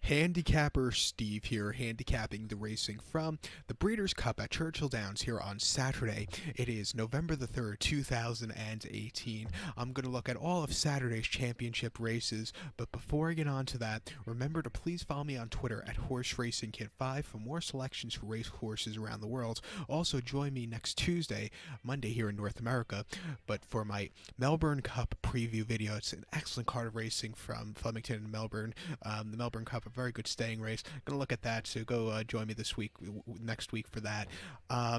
Handicapper Steve here, handicapping the racing from the Breeders' Cup at Churchill Downs here on Saturday. It is November the 3rd, 2018. I'm going to look at all of Saturday's championship races, but before I get on to that, remember to please follow me on Twitter at HorseRacingKid5 for more selections for race horses around the world. Also, join me next Tuesday, Monday here in North America, but for my Melbourne Cup preview video. It's an excellent card of racing from Flemington and Melbourne. The Melbourne Cup, a very good staying race. Gonna look at that, so go join me this week, next week for that.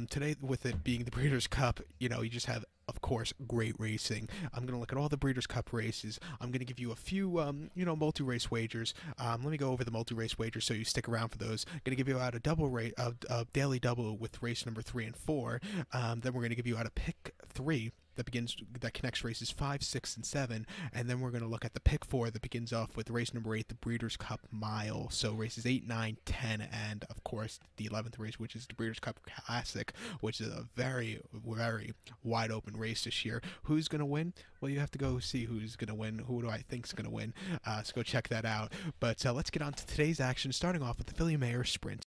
Today, with it being the Breeders' Cup, you just have, of course, great racing. I'm going to look at all the Breeders' Cup races. I'm going to give you a few, multi-race wagers. Let me go over the multi-race wagers so you stick around for those. I'm going to give you out a double rate, a daily double with race number 3 and 4. Then we're going to give you out a pick 3 that connects races 5, 6, and 7, and then we're going to look at the pick 4 that begins off with race number 8, the Breeders' Cup Mile. So races 8, 9, 10, and of course the 11th race, which is the Breeders' Cup Classic, which is a very, very wide open race this year. Who's going to win? Well, you have to go see who's going to win. Who do I think's going to win? So go check that out. But let's get on to today's action, starting off with the Filly Mare Sprint.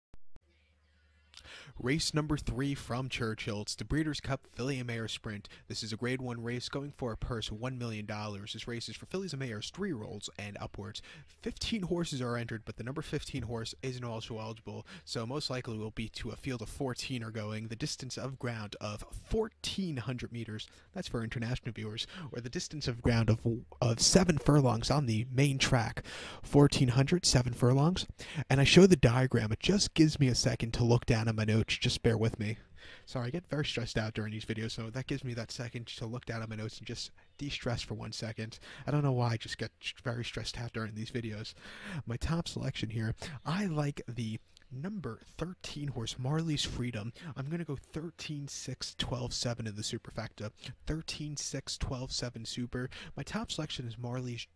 Race number 3 from Churchill. It's the Breeders' Cup Filly and Mare Sprint. This is a Grade 1 race going for a purse of $1 million. This race is for fillies and mares, 3-year-olds and upwards. 15 horses are entered, but the number 15 horse isn't also eligible, so most likely will be to a field of 14 are going. The distance of ground of 1,400 meters, that's for international viewers, or the distance of ground of 7 furlongs on the main track. 1,400, 7 furlongs. And I show the diagram. It just gives me a second to look down at my notes. Just bear with me. Sorry, I get very stressed out during these videos, so that gives me that second to look down at my notes and just de-stress for 1 second. I don't know why, I just get very stressed out during these videos. My top selection here, I like the number 13 horse, Marley's Freedom. I'm going to go 13, 6, 12, 7 in the superfecta. 13, 6, 12, 7 super. My top selection is Marley's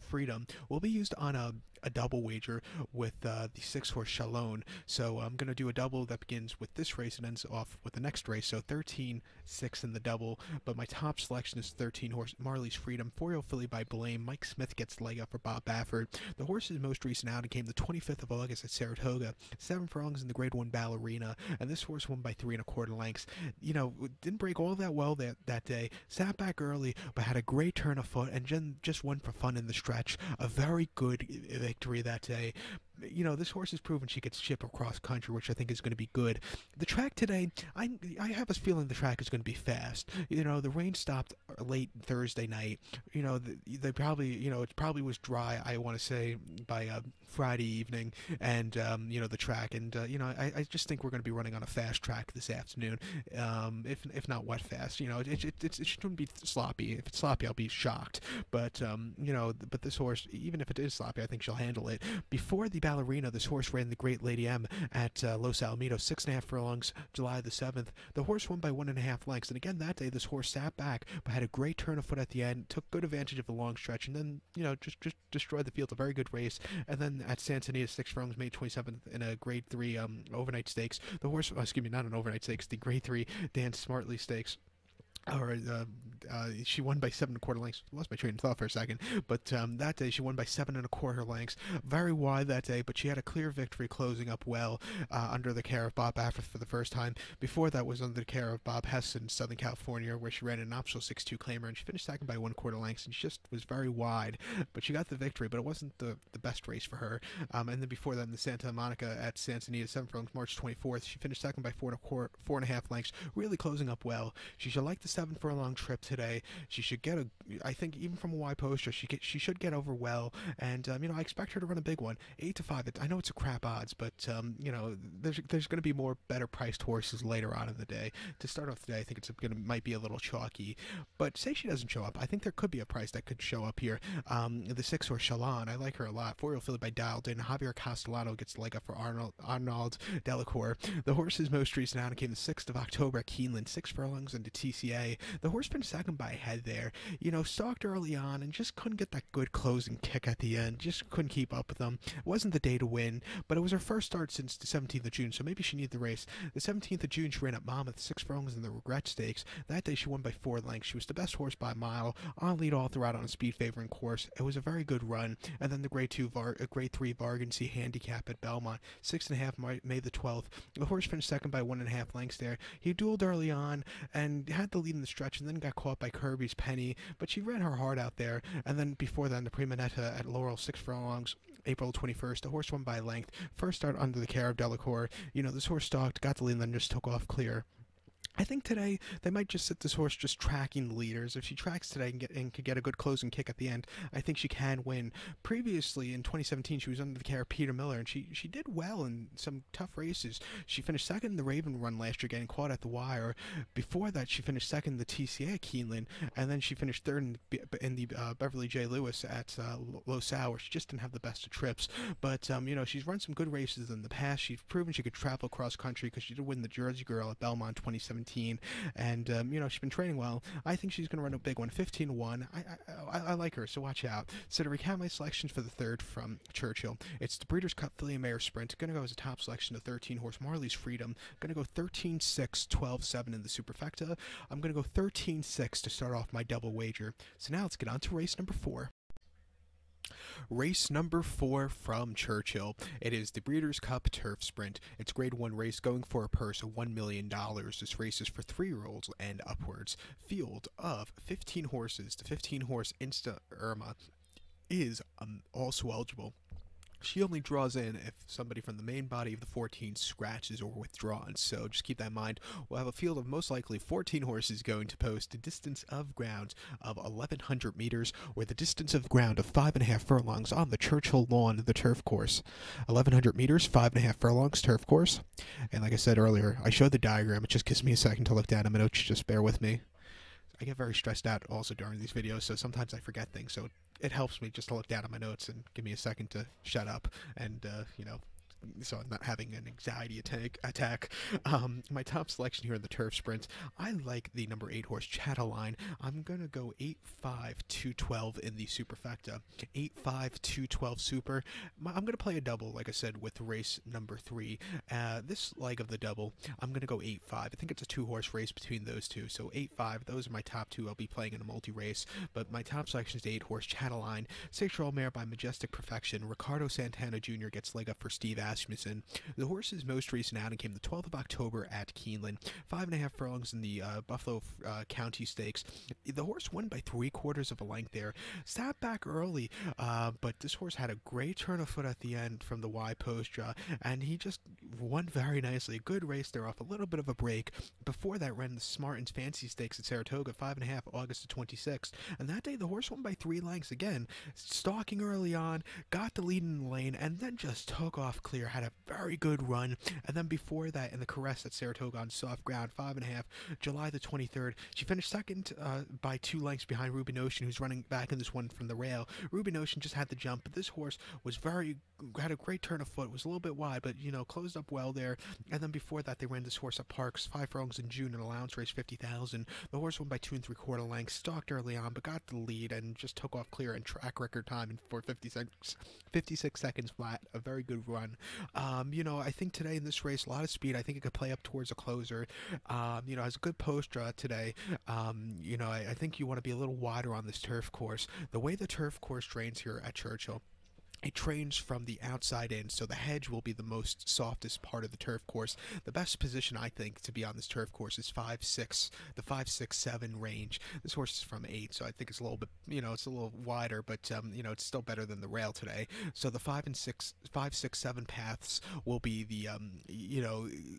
Freedom. Will be used on a double wager with the 6 horse Chalon. So I'm going to do a double that begins with this race and ends off with the next race. So 13, 6 in the double. But my top selection is 13 horse Marley's Freedom. 4-year-old filly by Blame. Mike Smith gets the leg up for Bob Baffert. The horse's most recent outing came the 25th of August at Saratoga. 7 furlongs in the Grade 1 Ballerina. And this horse won by 3 1/4 lengths. Didn't break all that well that day. Sat back early, but had a great turn of foot and just won for fun in the stretch. A very good victory that day. This horse has proven she gets chip across country, which I think is going to be good. The track today, I have a feeling the track is going to be fast. The rain stopped late Thursday night. They probably, it probably was dry, I want to say, by Friday evening, and, the track. And, I just think we're going to be running on a fast track this afternoon, if not wet fast. It shouldn't be sloppy. If it's sloppy, I'll be shocked. But, but this horse, even if it is sloppy, I think she'll handle it. Before the Ballerina, this horse ran the Great Lady M at Los Alamitos, 6.5 furlongs, July the 7th. The horse won by 1.5 lengths, and again that day this horse sat back, but had a great turn of foot at the end, took good advantage of the long stretch, and then, just destroyed the field. A very good race. And then at Santa Anita, 6 furlongs, May 27th, in a Grade 3 overnight stakes. The horse, not an overnight stakes, the Grade 3 Dan Smartley Stakes. She won by 7 1/4 lengths. Lost my train of thought for a second, but that day she won by 7 1/4 lengths. Very wide that day, but she had a clear victory, closing up well under the care of Bob Baffert for the first time. Before that was under the care of Bob Hess in Southern California, where she ran an optional 6-2 claimer, and she finished second by 1 1/4 lengths, and she just was very wide. But she got the victory, but it wasn't the best race for her. And then before that, in the Santa Monica at Santa Anita, 7 furlongs, March 24th, she finished second by 4.5 lengths, really closing up well. She should like the 7 furlong trip today. She should get I think even from a wide poster, she should get over well. And I expect her to run a big one. 8 to 5. I know it's a crap odds, but there's going to be more better priced horses later on in the day. To start off the day, I think might be a little chalky. But say she doesn't show up, I think there could be a price that could show up here. The 6 horse Chalon, I like her a lot. 4-year-old filly by Dialed In. Javier Castellano gets the leg up for Arnaud Delacour. The horse's most recent outing came the 6th of October at Keeneland, 6 furlongs into TCA. today. The horse finished second by a head there. Stalked early on and just couldn't get that good closing kick at the end. Just couldn't keep up with them. It wasn't the day to win, but it was her first start since the 17th of June, so maybe she needed the race. The 17th of June, she ran at Monmouth, 6 furlongs in the Regret Stakes. That day, she won by 4 lengths. She was the best horse by a mile, on lead all throughout on a speed favoring course. It was a very good run. And then the Grade 3 Vargancy handicap at Belmont, 6.5 May the 12th. The horse finished second by 1.5 lengths there. He dueled early on and had the lead in the stretch, and then got caught by Kirby's Penny, but she ran her heart out there. And then before that, the Prima Netta at Laurel, 6 furlongs, April 21st. The horse won by length. First start under the care of Delacour. This horse stalked, got the lead, and then just took off clear. I think today they might just sit this horse just tracking the leaders. If she tracks today and could get a good closing kick at the end, I think she can win. Previously, in 2017, she was under the care of Peter Miller, and she did well in some tough races. She finished second in the Raven Run last year, getting caught at the wire. Before that, she finished second in the TCA at Keeneland, and then she finished third in the Beverly J. Lewis at Los Al. She just didn't have the best of trips. But, she's run some good races in the past. She's proven she could travel cross country because she did win the Jersey Girl at Belmont 2017. And she's been training well. I think she's going to run a big one, 15-1. I like her, so watch out. So to recap my selections for the third from Churchill, it's the Breeders' Cup Filly and Mare Sprint. Going to go as a top selection, the 13-horse Marley's Freedom. Going to go 13-6, 12-7 in the superfecta. I'm going to go 13-6 to start off my double wager. So now let's get on to race number 4. Race number 4 from Churchill. It is the Breeders' Cup Turf Sprint. It's Grade 1 race going for a purse of $1 million. This race is for 3-year-olds and upwards. Field of 15 horses. The 15-horse Insta Irma is also eligible. She only draws in if somebody from the main body of the 14 scratches or withdrawn, so just keep that in mind. We'll have a field of most likely 14 horses going to post a distance of ground of 1,100 meters, or the distance of ground of 5.5 furlongs on the Churchill lawn of the turf course. 1,100 meters, 5.5 furlongs, turf course. And like I said earlier, I showed the diagram. It just gives me a second to look down a minute. Just bear with me. I get very stressed out also during these videos, so sometimes I forget things, so it helps me just to look down at my notes and give me a second to shut up and, so I'm not having an anxiety attack. My top selection here in the turf sprint, I like the number 8 horse Chatelaine. I'm going to go 8-5, 2-12 in the superfecta. 8-5, 2-12 super. I'm going to play a double, like I said, with race number 3. This leg of the double, I'm going to go 8-5. I think it's a 2-horse race between those two. So 8-5, those are my top 2. I'll be playing in a multi-race. But my top selection is the 8 horse Chatelaine. 6-year-old mare by Majestic Perfection. Ricardo Santana Jr. gets leg up for Steve Asmussen. The horse's most recent outing came the 12th of October at Keeneland. 5.5 furlongs in the Buffalo County Stakes. The horse won by 3/4 of a length there. Sat back early, but this horse had a great turn of foot at the end from the Y post draw, and he just won very nicely. Good race there off a little bit of a break. Before that, ran the Smartens Fancy Stakes at Saratoga, 5.5, August the 26th. And that day, the horse won by 3 lengths again. Stalking early on, got the lead in the lane, and then just took off clear. Had a very good run. And then before that, in the Caress at Saratoga on soft ground, 5.5, July the 23rd. She finished second by 2 lengths behind Ruby Notion, who's running back in this one from the rail. Ruby Notion just had the jump, but this horse was had a great turn of foot. Was a little bit wide, but closed up well there. And then before that, they ran this horse at Parks, 5 furlongs in June, an allowance race, 50,000. The horse won by 2 3/4 lengths, stalked early on, but got the lead and just took off clear in track record time for 56 seconds flat. A very good run. I think today in this race, a lot of speed. I think it could play up towards a closer. Has a good post draw today. I think you want to be a little wider on this turf course. The way the turf course drains here at Churchill, it trains from the outside in, so the hedge will be the most softest part of the turf course. The best position, I think, to be on this turf course is 5-6, the 5-6-7 range. This horse is from 8, so I think it's a little bit, it's a little wider, but, it's still better than the rail today. So the 5-6-7 paths will be the,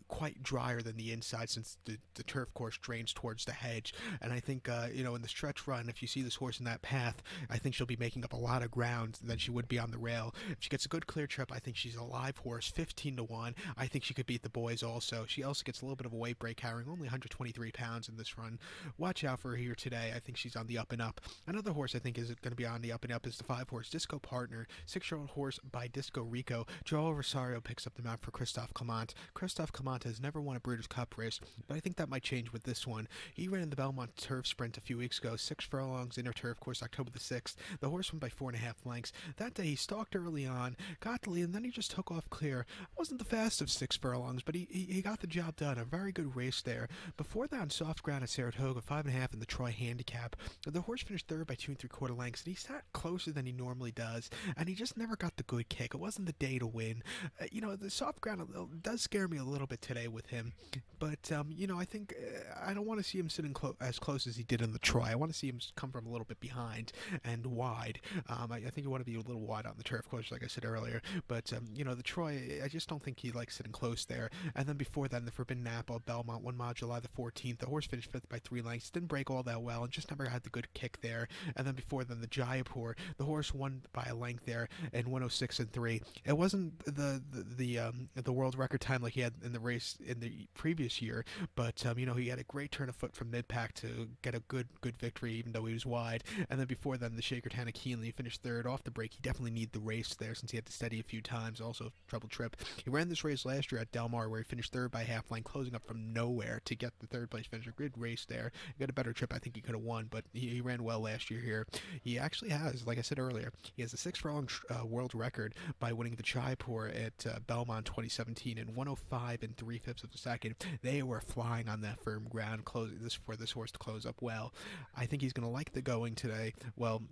quite drier than the inside, since the turf course drains towards the hedge. And I think, in the stretch run, if you see this horse in that path, I think she'll be making up a lot of ground than she would be on the rail. rail. If she gets a good clear trip, I think she's a live horse, 15 to 1. I think she could beat the boys also. She also gets a little bit of a weight break, carrying only 123 pounds in this run. Watch out for her here today. I think she's on the up and up. Another horse I think is going to be on the up and up is the 5-horse Disco Partner, 6-year-old horse by Disco Rico. Joel Rosario picks up the mount for Christophe Clement. Christophe Clement has never won a Breeders' Cup race, but I think that might change with this one. He ran in the Belmont Turf Sprint a few weeks ago, 6 furlongs inner turf course, October the 6th. The horse won by 4.5 lengths. That day he stalked early on, got the lead, and then he just took off clear. Wasn't the fastest of 6 furlongs, but he got the job done. A very good race there. Before that, on soft ground at Saratoga, 5.5 in the Troy Handicap. The horse finished third by 2 3/4 lengths, and he sat closer than he normally does, and he just never got the good kick. It wasn't the day to win. The soft ground does scare me a little bit today with him, but I think I don't want to see him sitting as close as he did in the Troy. I want to see him come from a little bit behind and wide. I think you want to be a little wide on the turf course, like I said earlier, but the Troy, I just don't think he likes sitting close there. And then before that, in the Forbidden Napa, Belmont, 1 mile, July the 14th, the horse finished 5th by 3 lengths, didn't break all that well, and just never had the good kick there. And then before then, the Jaipur, the horse won by a length there in 106 and 3. It wasn't the world record time like he had in the race in the previous year, but he had a great turn of foot from mid-pack to get a good victory, even though he was wide. And then before then, the Shaker Tana Keenly finished third off the break. He definitely needed the race there since he had to steady a few times, also trouble trip. He ran this race last year at Del Mar, where he finished third by half length, closing up from nowhere to get the third place finish. A good race there. He got a better trip. I think he could have won, but he ran well last year here. He actually has, like I said earlier, he has a 6-furlong world record by winning the Jaipur at Belmont 2017 in 105 and 3/5 of a second. They were flying on that firm ground, closing this for this horse to close up well. I think he's going to like the going today. Well,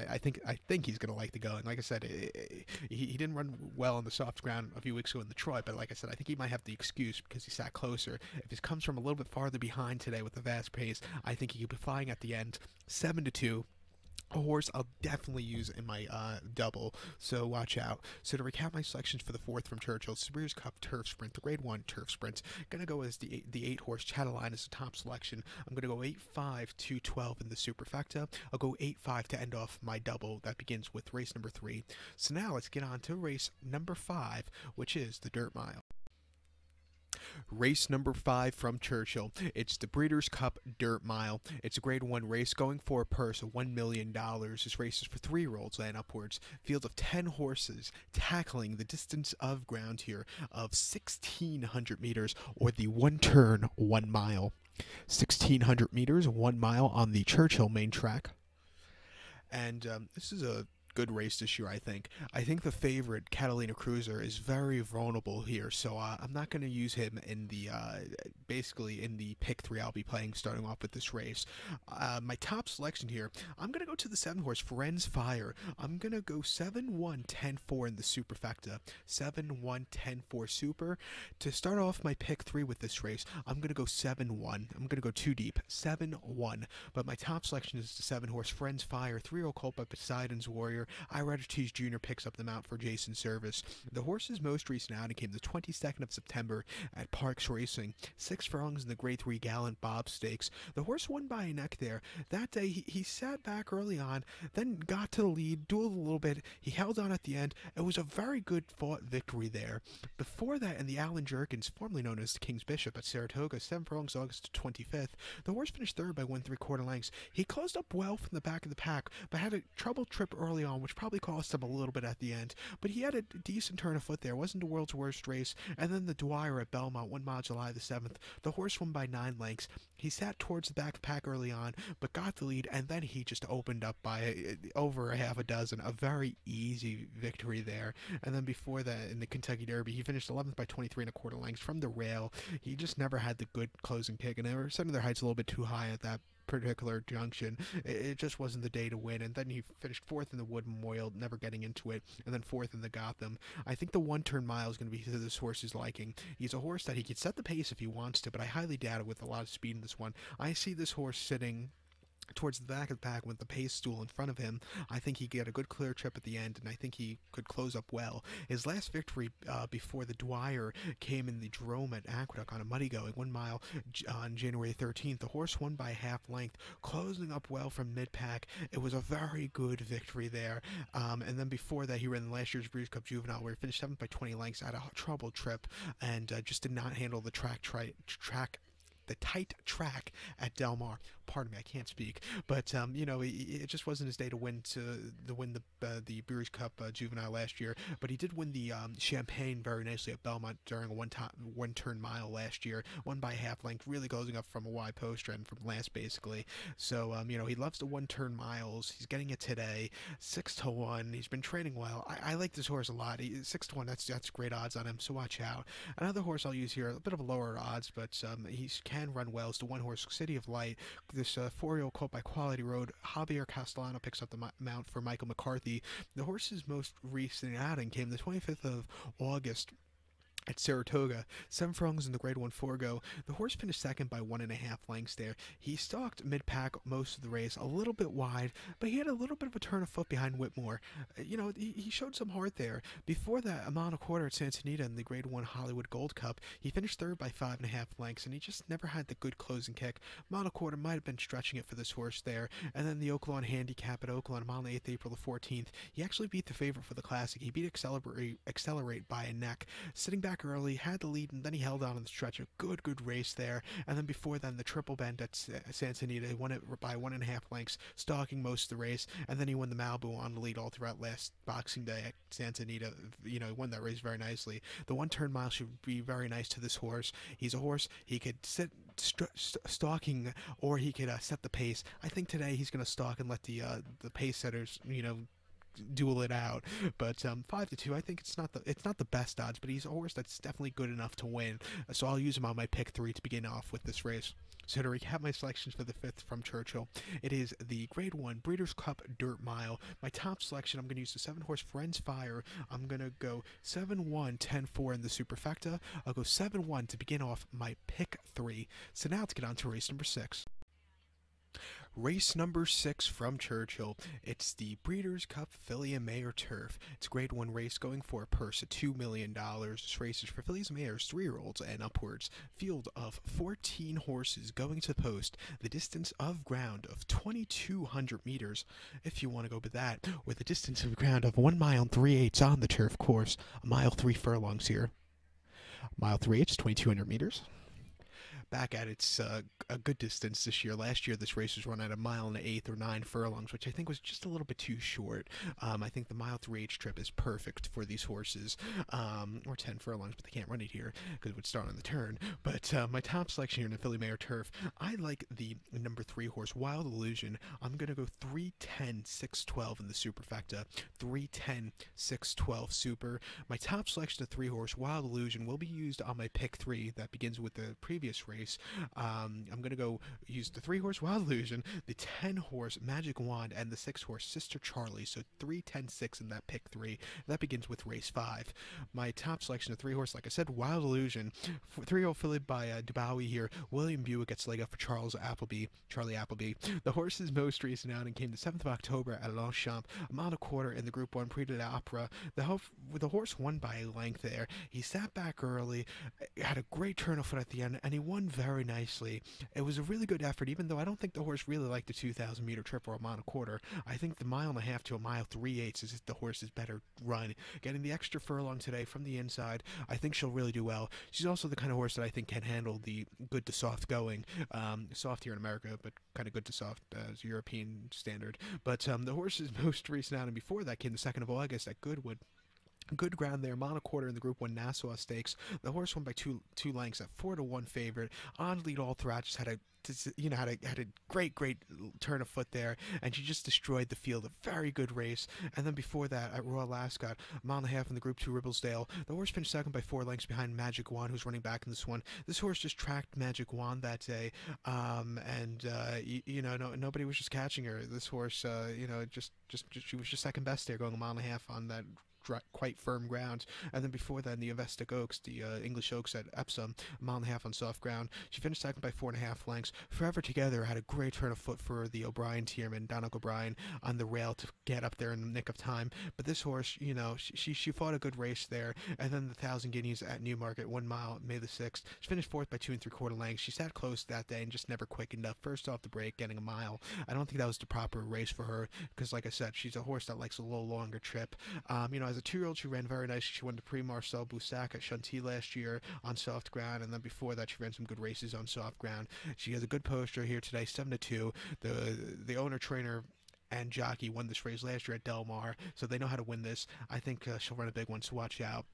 I think he's going to like the going. Like I said, he didn't run well on the soft ground a few weeks ago in the Troy, but like I said, I think he might have the excuse because he sat closer. If he comes from a little bit farther behind today with the fast pace, I think he could be flying at the end. 7 to 2. A horse I'll definitely use in my double, so watch out. So to recap my selections for the 4th from Churchill, Breeders' Cup Turf Sprint, the Grade 1 Turf Sprint. Gonna go as the 8-horse Chatelaine as the top selection. I'm gonna go 8-5, 2-12 in the superfecta. I'll go 8-5 to end off my double that begins with race number 3. So now let's get on to race number 5, which is the Dirt Mile. Race number 5 from Churchill. It's the Breeders' Cup Dirt Mile. It's a Grade 1 race going for a purse of $1 million. This race is for 3-year-olds and upwards. Field of 10 horses tackling the distance of ground here of 1,600 meters, or the 1 turn, 1 mile. 1,600 meters, 1 mile on the Churchill main track. And this is a good race this year, I think. I think the favorite, Catalina Cruiser, is very vulnerable here, so I'm not going to use him in the, basically in the pick 3 I'll be playing starting off with this race. My top selection here, I'm going to go to the 7-horse, Friends Fire. I'm going to go 7-1-10-4 in the superfecta. 7-1-10-4 super. To start off my pick 3 with this race, I'm going to go 7-1. I'm going to go too deep. 7-1. But my top selection is the 7-horse, Friends Fire, 3-year-old colt by Poseidon's Warrior. Ira Ortiz Jr. picks up the mount for Jason Service. The horse's most recent outing came the 22nd of September at Parks Racing. 6 furlongs in the Grade 3 Gallant Bob Stakes. The horse won by a neck there. That day, he sat back early on, then got to the lead, dueled a little bit. He held on at the end. It was a very good fought victory there. Before that, in the Alan Jerkins, formerly known as the King's Bishop at Saratoga, 7 furlongs August 25th, the horse finished third by 1 3/4 lengths. He closed up well from the back of the pack, but had a trouble trip early on, which probably cost him a little bit at the end. But he had a decent turn of foot there. It wasn't the world's worst race. And then the Dwyer at Belmont, 1 mile, July the 7th. The horse won by 9 lengths. He sat towards the back of the pack early on, but got the lead, and then he just opened up by over a half a dozen. A very easy victory there. And then before that, in the Kentucky Derby, he finished 11th by 23 1/4 lengths from the rail. He just never had the good closing kick, and they were setting their heights a little bit too high at that particular junction. It just wasn't the day to win, and then he finished 4th in the Wood Memorial, never getting into it, and then 4th in the Gotham. I think the 1 turn mile is going to be to this horse's liking. He's a horse that he could set the pace if he wants to, but I highly doubt it with a lot of speed in this one. I see this horse sitting towards the back of the pack with the pace stool in front of him. I think he get a good clear trip at the end, and I think he could close up well. His last victory before the Dwyer came in the Drome at Aqueduct on a muddy going 1 mile on January 13th. The horse won by half length, closing up well from mid pack. It was a very good victory there. And then before that, he ran last year's Breeders' Cup Juvenile, where he finished 7th by 20 lengths at a troubled trip, and just did not handle the the tight track at Del Mar. Pardon me, I can't speak, but it just wasn't his day to win the Breeders' Cup Juvenile last year. But he did win the Champagne very nicely at Belmont during a one turn mile last year. Won by half length, really closing up from a wide poster and from last basically. So he loves the one turn miles. He's getting it today, 6-1. He's been training well. I like this horse a lot. 6-1. That's great odds on him. So watch out. Another horse I'll use here, a bit of a lower odds, but he can run well. It's the one horse City of Light. This 4-year-old colt by Quality Road. Javier Castellano picks up the mount for Michael McCarthy. The horse's most recent outing came the 25th of August at Saratoga. 7 furlongs in the Grade 1 Forgo. The horse finished second by 1.5 lengths there. He stalked mid-pack most of the race, a little bit wide, but he had a little bit of a turn of foot behind Whitmore. He showed some heart there. Before that, a mile and a quarter at Santa Anita in the Grade 1 Hollywood Gold Cup, he finished third by 5.5 lengths, and he just never had the good closing kick. Mile and a quarter might have been stretching it for this horse there. And then the Oaklawn Handicap at Oaklawn, a mile and 8th, April the 14th. He actually beat the favorite for the Classic. He beat Accelerate by a neck. Sitting back early, had the lead, and then he held on the stretch. A good race there. And then before then, the Triple Bend at Santa Anita, he won it by 1.5 lengths, stalking most of the race. And then he won the Malibu on the lead all throughout last Boxing Day at Santa Anita. He won that race very nicely. The one-turn mile should be very nice to this horse. He's a horse, he could sit stalking, or he could set the pace. I think today he's going to stalk and let the pace setters, duel it out. But 5-2, I think it's not the best odds, but he's a horse that's definitely good enough to win. So I'll use him on my pick 3 to begin off with this race. So to recap my selections for the 5th from Churchill, it is the Grade 1 Breeders' Cup Dirt Mile. My top selection, I'm going to use the 7-horse Friends Fire. I'm going to go 7-1, 10-4 in the superfecta. I'll go 7-1 to begin off my pick 3. So now let's get on to race number 6. Race number 6 from Churchill. It's the Breeders' Cup Filly and Mare Turf. It's a Grade 1 race going for a purse of $2 million. This race is for fillies and mares, 3-year-olds and upwards. Field of 14 horses going to the post. The distance of ground of 2,200 meters, if you want to go with that, with a distance of ground of 1 mile and 3/8 on the turf course. A mile 3 furlongs here. Mile 3/8, 2,200 meters. Back at its a good distance this year. Last year, this race was run at a mile and 1/8 or 9 furlongs, which I think was just a little bit too short. I think the mile 3/8 trip is perfect for these horses, or 10 furlongs, but they can't run it here because it would start on the turn. But my top selection here in the Filly Mare Turf, I like the number 3 horse, Wild Illusion. I'm going to go 3-10, 6-12 in the superfecta. 3-10, 6-12 super. My top selection of 3 horse, Wild Illusion, will be used on my pick 3 that begins with the previous race. I'm going to go use the 3-horse Wild Illusion, the 10-horse Magic Wand, and the 6-horse Sister Charlie. So 3-10-6 in that pick 3. That begins with race 5. My top selection of 3-horse, like I said, Wild Illusion. 3-year-old filly by Dubowie here. William Buick gets leg up for Charlie Appleby. The horse's most recent outing came the 7th of October at Longchamp, a mile and a quarter in the Group 1 Prix de l'Opera. The horse won by a length there. He sat back early, had a great turn of foot at the end, and he won very nicely. It was a really good effort, even though I don't think the horse really liked the 2,000 meter trip or a mile and a quarter. I think the 1.5 miles to a mile 3/8 is the horse's better run. Getting the extra furlong today from the inside, I think she'll really do well. She's also the kind of horse that I think can handle the good to soft going. Soft here in America, but kind of good to soft as European standard. But the horse's most recent outing before that came the 2nd of August at Goodwood. Good ground there, mile and a quarter in the Group 1 Nassau Stakes. The horse won by two lengths at 4-1 favorite. On lead all throughout, just had a great turn of foot there, and she just destroyed the field. A very good race. And then before that, at Royal Ascot, a mile and a half in the Group 2 Ribblesdale. The horse finished second by 4 lengths behind Magic Wand, who's running back in this one. This horse just tracked Magic Wand that day, nobody was just catching her. This horse, she was just second best there, going a mile and a half on that quite firm ground. And then before that, in the Investec Oaks, the English Oaks at Epsom, a mile and a half on soft ground. She finished second by 4.5 lengths. Forever Together had a great turn of foot for the O'Brien tierman, Donald O'Brien, on the rail to get up there in the nick of time. But this horse, she fought a good race there. And then the Thousand Guineas at Newmarket, 1 mile, May the 6th. She finished fourth by 2 3/4 lengths. She sat close that day and just never quickened up. First off the break, getting a mile. I don't think that was the proper race for her because, like I said, she's a horse that likes a little longer trip. As a 2-year-old, she ran very nicely. She won the Prix Marcel Boussac at Chantilly last year on soft ground, and then before that, she ran some good races on soft ground. She has a good poster here today, 7-2. The owner, trainer, and jockey won this race last year at Del Mar, so they know how to win this. I think she'll run a big one, so watch out.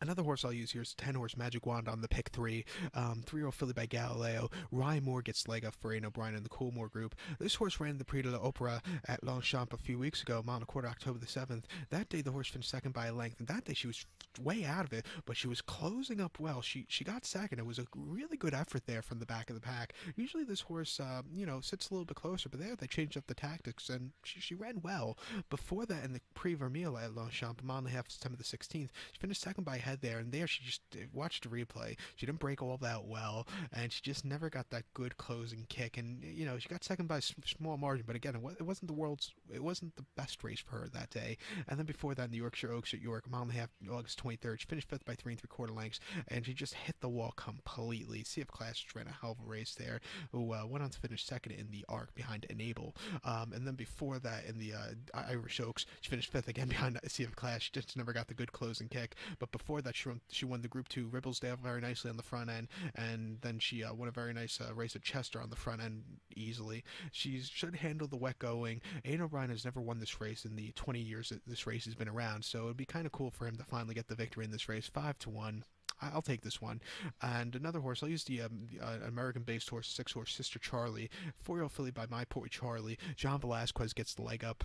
Another horse I'll use here is 10-horse Magic Wand on the pick 3. 3-year-old filly by Galileo. Ryan Moore gets leg up for Aidan O'Brien in the Coolmore group. This horse ran the Prix de l'Opera at Longchamp a few weeks ago, mile and a quarter, October the 7th. That day the horse finished second by a length, and that day she was way out of it, but she was closing up well. She got second. It was a really good effort there from the back of the pack. Usually this horse, sits a little bit closer, but there they changed up the tactics, and she ran well. Before that, in the Prix Vermeil at Longchamp, a mile and a half, September the 16th, she finished second by head there, and there she just watched the replay. She didn't break all that well, and she just never got that good closing kick. And she got second by a small margin, but again, it wasn't the best race for her that day. And then before that, in the Yorkshire Oaks at York, a mile and a half, August 23rd, she finished fifth by 3 3/4 lengths, and she just hit the wall completely. CF Clash ran a hell of a race there, who went on to finish second in the Arc behind Enable. And then before that, in the Irish Oaks, she finished fifth again behind CF Clash. She just never got the good closing kick. But before that, she won the Group 2 Ribblesdale very nicely on the front end, and then she won a very nice race at Chester on the front end easily. She should handle the wet going. Aidan O'Brien has never won this race in the 20 years that this race has been around, so it'd be kind of cool for him to finally get the victory in this race. 5-1. I'll take this one. And another horse, I'll use the American-based horse, 6-horse Sister Charlie, 4-year-old filly by My Boy Charlie. John Velasquez gets the leg up.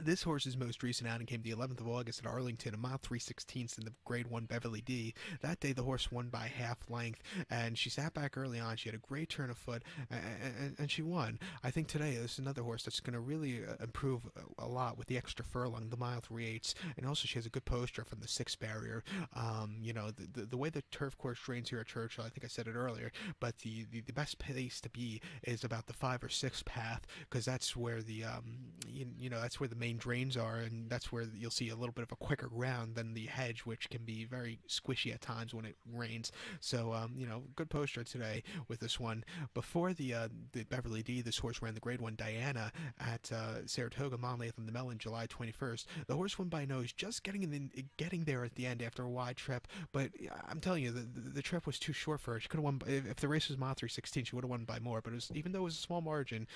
This horse's most recent outing came the 11th of August at Arlington, a mile 3/16 in the Grade 1 Beverly D. That day, the horse won by half length, and she sat back early on. She had a great turn of foot, and she won. I think today, this is another horse that's going to really improve a lot with the extra furlong, the mile 3/8, and also she has a good poster from the 6 barrier. The way the turf course drains here at Churchill, I think I said it earlier, but the best place to be is about the 5 or 6 path, because that's where that's where the main drains are, and that's where you'll see a little bit of a quicker ground than the hedge, which can be very squishy at times when it rains. So good poster today with this one. Before the Beverly D, this horse ran the Grade 1 Diana at Saratoga, mile and 8th on the Mellon, July 21st. The horse won by nose, just getting there at the end after a wide trip, but I'm telling you, the trip was too short for her. She could have won. If the race was mile 3/16, she would have won by more, but even though it was a small margin,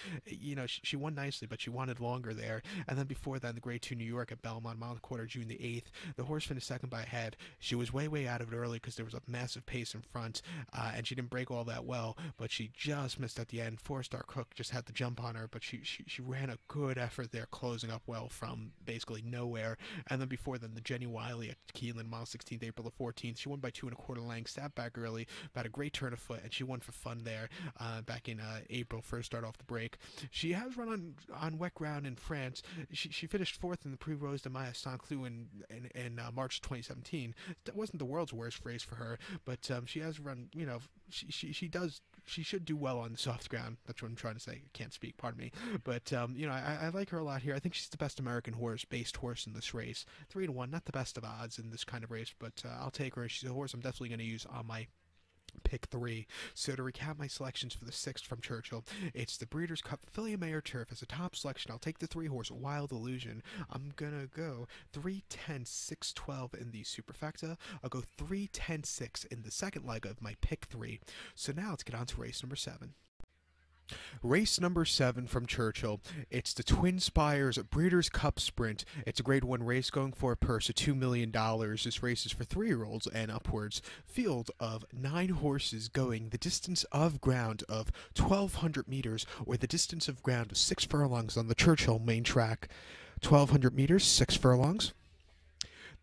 she won nicely, but she wanted longer there. And then before that, in the Grade 2 New York at Belmont, mile and a quarter, June the 8th, the horse finished second by a head. She was way out of it early because there was a massive pace in front, and she didn't break all that well, but she just missed at the end. 4-star Cook just had the jump on her, but she ran a good effort there, closing up well from basically nowhere. And then before then, the Jenny Wiley at Keeneland, mile 16th, April the 14th, she won by 2 1/4 lengths, sat back early, about a great turn of foot, and she won for fun there back in April, first start off the break. She has run on wet ground in France. She finished fourth in the Prix Rose de Maille Saint-Cloud in March 2017. That wasn't the world's worst race for her, but she has run, she should do well on the soft ground. That's what I'm trying to say. I can't speak, pardon me. But, I like her a lot here. I think she's the best American based horse in this race. 3-1, not the best of odds in this kind of race, but I'll take her. She's a horse I'm definitely going to use on my pick 3. So to recap my selections for the 6th from Churchill, it's the Breeders' Cup Filly Mayer Turf as a top selection. I'll take the 3-horse Wild Illusion. I'm gonna go 3-10-6-12 in the superfecta. I'll go 3-10-6 in the second leg of my pick 3. So now let's get on to race number 7. Race number 7 from Churchill. It's the Twin Spires Breeders' Cup Sprint. It's a Grade 1 race going for a purse of $2 million. This race is for 3-year-olds and upwards. Field of 9 horses going the distance of ground of 1,200 meters, or the distance of ground of 6 furlongs on the Churchill main track. 1,200 meters, 6 furlongs.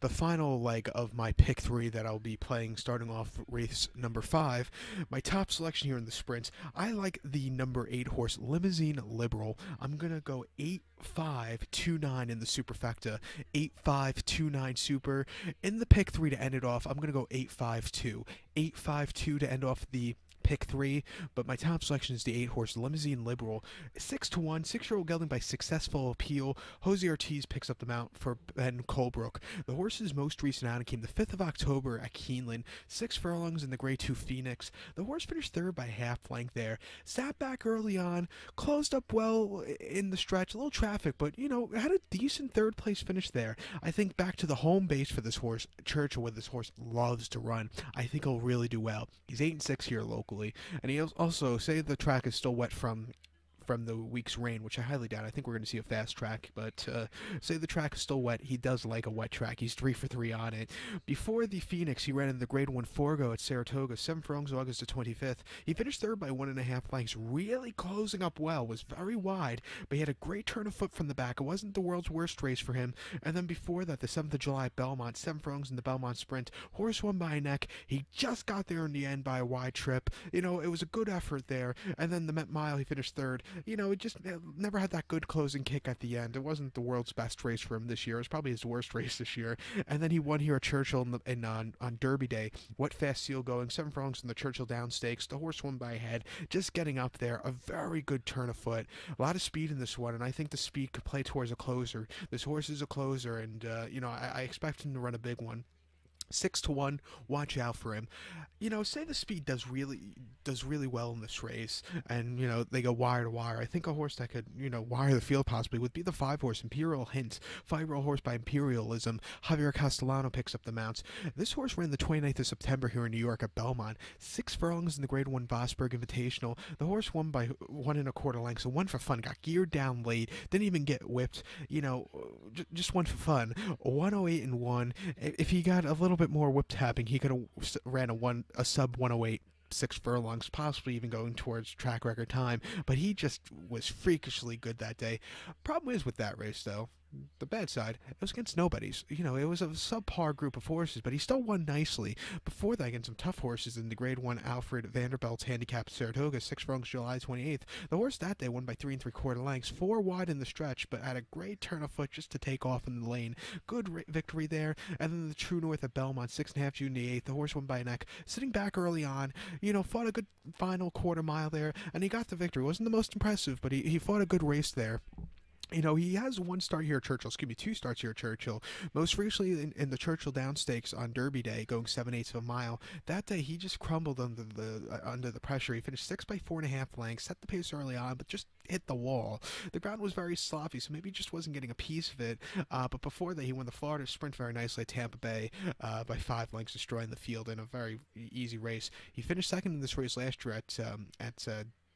the final leg of my pick three that I'll be playing starting off race number 5. My top selection here in the sprints, I like the number 8 horse Limousine Liberal. I'm going to go 8-5-2-9 in the superfecta. 8-5-2-9 super. In the pick three to end it off, I'm going to go 8-5-2. 8-5-2 to end off the pick three, but my top selection is the 8 horse Limousine Liberal. 6-1, 6-year-old gelding by successful appeal. Jose Ortiz picks up the mount for Ben Colebrook. The horse's most recent outing came the 5th of October at Keeneland. 6 furlongs in the Grade 2 Phoenix. The horse finished third by half length there. Sat back early on, closed up well in the stretch. A little traffic, but had a decent third place finish there. I think back to the home base for this horse, Churchill, where this horse loves to run. I think he'll really do well. He's 8-6 here locally. And he also, say the track is still wet from the week's rain, which I highly doubt. I think we're going to see a fast track, but say the track is still wet. He does like a wet track. He's 3 for 3 on it. Before the Phoenix, he ran in the Grade 1 Forgo at Saratoga, 7 furlongs, August the 25th. He finished third by 1.5 lengths, really closing up well, was very wide, but he had a great turn of foot from the back. It wasn't the world's worst race for him. And then before that, the 7th of July at Belmont, 7 furlongs in the Belmont Sprint. Horse won by a neck. He just got there in the end by a wide trip. It was a good effort there. And then the Met Mile, he finished third. It just never had that good closing kick at the end. It wasn't the world's best race for him this year. It was probably his worst race this year. And then he won here at Churchill on Derby Day. What fast seal going, 7 furlongs in the Churchill Down Stakes. The horse won by a head, just getting up there. A very good turn of foot. A lot of speed in this one, and I think the speed could play towards a closer. This horse is a closer, and I expect him to run a big one. 6-1, watch out for him. Say the speed does really well in this race, and they go wire to wire. I think a horse that could wire the field possibly would be the 5 horse Imperial Hint. 5-year-old horse by Imperialism. Javier Castellano picks up the mounts. This horse ran the 29th of September here in New York at Belmont. 6 furlongs in the Grade 1 Vosburg Invitational. The horse won by 1.25 lengths, so one for fun. Got geared down late, didn't even get whipped. Just one for fun. 108-1. If he got a little bit more whip tapping, he could have ran a sub 108 6 furlongs, possibly even going towards track record time, but he just was freakishly good that day. Problem is with that race, though, the bad side, it was against nobodies. It was a subpar group of horses, but he still won nicely. Before that, against some tough horses in the Grade 1 Alfred Vanderbilt's handicap Saratoga, 6 furlongs, July 28th. The horse that day won by 3 3/4 lengths, 4 wide in the stretch, but had a great turn of foot just to take off in the lane. Good victory there. And then the True North at Belmont, 6.5 June the 8th. The horse won by a neck, sitting back early on. Fought a good final quarter mile there, and he got the victory. Wasn't the most impressive, but he fought a good race there. He has 1 start here at Churchill, 2 starts here at Churchill. Most recently in the Churchill Down Stakes on Derby Day, going 7/8 of a mile. That day, he just crumbled under the pressure. He finished 6 by 4.5 lengths, set the pace early on, but just hit the wall. The ground was very sloppy, so maybe he just wasn't getting a piece of it. But before that, he won the Florida Sprint very nicely at Tampa Bay by 5 lengths, destroying the field in a very easy race. He finished second in this race last year at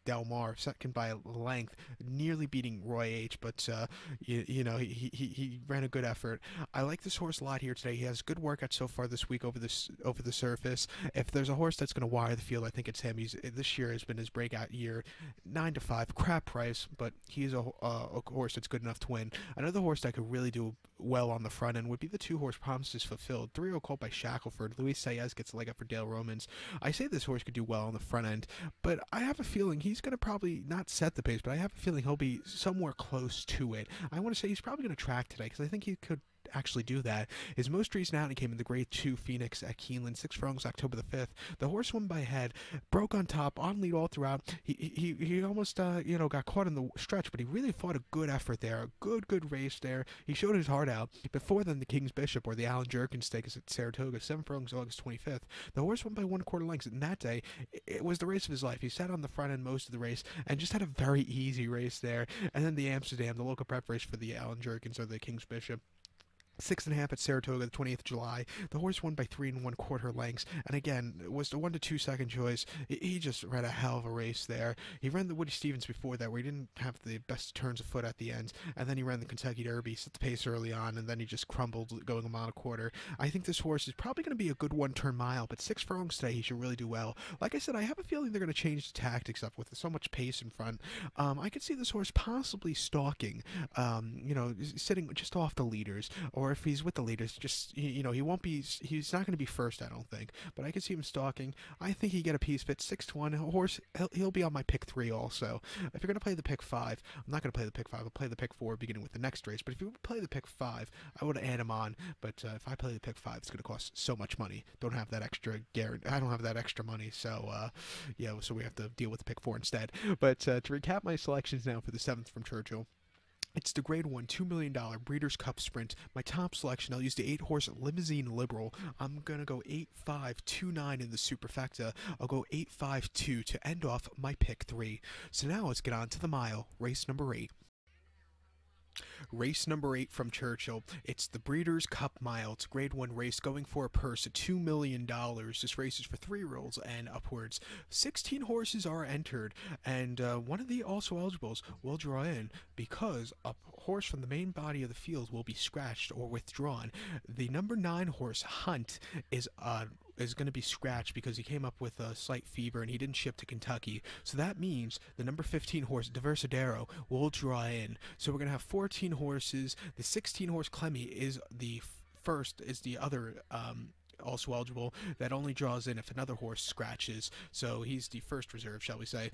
Del Mar, second by a length, nearly beating Roy H. But he ran a good effort. I like this horse a lot here today. He has good workout so far this week over the surface. If there's a horse that's going to wire the field, I think it's him. This year has been his breakout year. 9-5, crap price, but he's a horse that's good enough to win. Another horse that could really do well on the front end would be the 2 horse Promises Fulfilled. 3-0 called by Shackelford. Luis Saez gets a leg up for Dale Romans. I say this horse could do well on the front end, but I have a feeling he's going to probably not set the pace, but I have a feeling he'll be somewhere close to it. I want to say he's probably going to track today, because I think he could actually do that. His most recent outing came in the Grade 2 Phoenix at Keeneland, 6 furlongs, October the 5th. The horse won by a head, broke on top, on lead all throughout. He almost got caught in the stretch, but he really fought a good effort there, a good race there. He showed his heart out. Before then, the King's Bishop, or the Alan Jerkins Stakes at Saratoga, 7 furlongs, August 25th. The horse won by 1/4 lengths, and that day, it was the race of his life. He sat on the front end most of the race and just had a very easy race there. And then the Amsterdam, the local prep race for the Alan Jerkins, or the King's Bishop. 6.5 at Saratoga, the 20th of July. The horse won by 3 1/4 lengths, and again, it was the 1 to 2 second choice. He just ran a hell of a race there. He ran the Woody Stevens before that, where he didn't have the best turns of foot at the end, and then he ran the Kentucky Derby, set the pace early on, and then he just crumbled going 1.25 miles. I think this horse is probably going to be a good 1-turn mile, but 6 furlongs today, he should really do well. Like I said, I have a feeling they're going to change the tactics up with so much pace in front. I could see this horse possibly stalking, sitting just off the leaders, or or if he's with the leaders, just he won't be. He's not going to be first, I don't think. But I can see him stalking. I think he get a piece of it. 6-1 horse. He'll be on my pick 3 also. If you're going to play the pick 5, I'm not going to play the pick 5. I'll play the pick 4 beginning with the next race. But if you play the pick 5, I would add him on. But if I play the pick 5, it's going to cost so much money. Don't have that extra guarantee. I don't have that extra money. So so we have to deal with the pick 4 instead. But to recap my selections now for the 7th from Churchill. It's the Grade 1 $2 million Breeders' Cup Sprint. My top selection, I'll use the 8-horse Limousine Liberal. I'm going to go 8-5-2-9 in the superfecta. I'll go 8-5-2 to end off my pick 3. So now let's get on to the mile, race number 8. Race number 8 from Churchill. It's the Breeders' Cup Mile. It's a Grade 1 race going for a purse of $2 million. This race is for 3-year-olds and upwards. 16 horses are entered, and one of the also eligibles will draw in because a horse from the main body of the field will be scratched or withdrawn. The number 9 horse, Hunt, is going to be scratched because he came up with a slight fever and he didn't ship to Kentucky. So that means the number 15 horse, Diversadero, will draw in. So we're going to have 14 horses. The 16 horse Clemmy is the other also eligible, that only draws in if another horse scratches. So he's the first reserve, shall we say.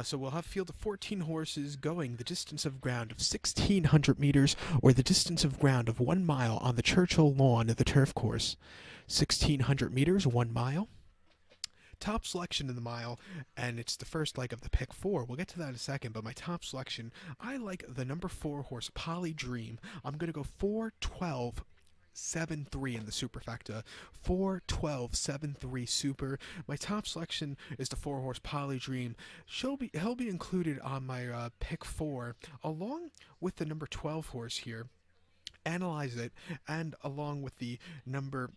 So we'll have a field of 14 horses going the distance of ground of 1,600 meters or the distance of ground of 1 mile on the Churchill lawn of the turf course. 1,600 meters, 1 mile. Top selection in the mile, and it's the first leg of the pick 4. We'll get to that in a second, but my top selection, I like the number 4 horse, Poly Dream. I'm going to go 4-12-7-3 in the superfecta. 4-12-7-3 super. My top selection is the 4 horse Poly Dream. He'll be included on my pick 4 along with the number 12 horse here. Analyze it, and along with the number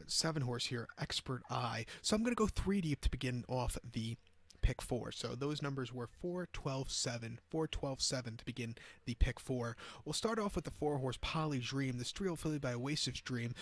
7 horse here, Expert Eye. So I'm going to go 3 deep to begin off the pick 4. So those numbers were 4-12-7, 4-12-7 to begin the pick 4. We'll start off with the 4 horse Poly Dream. The 3-year-old filly by Oasis Dream.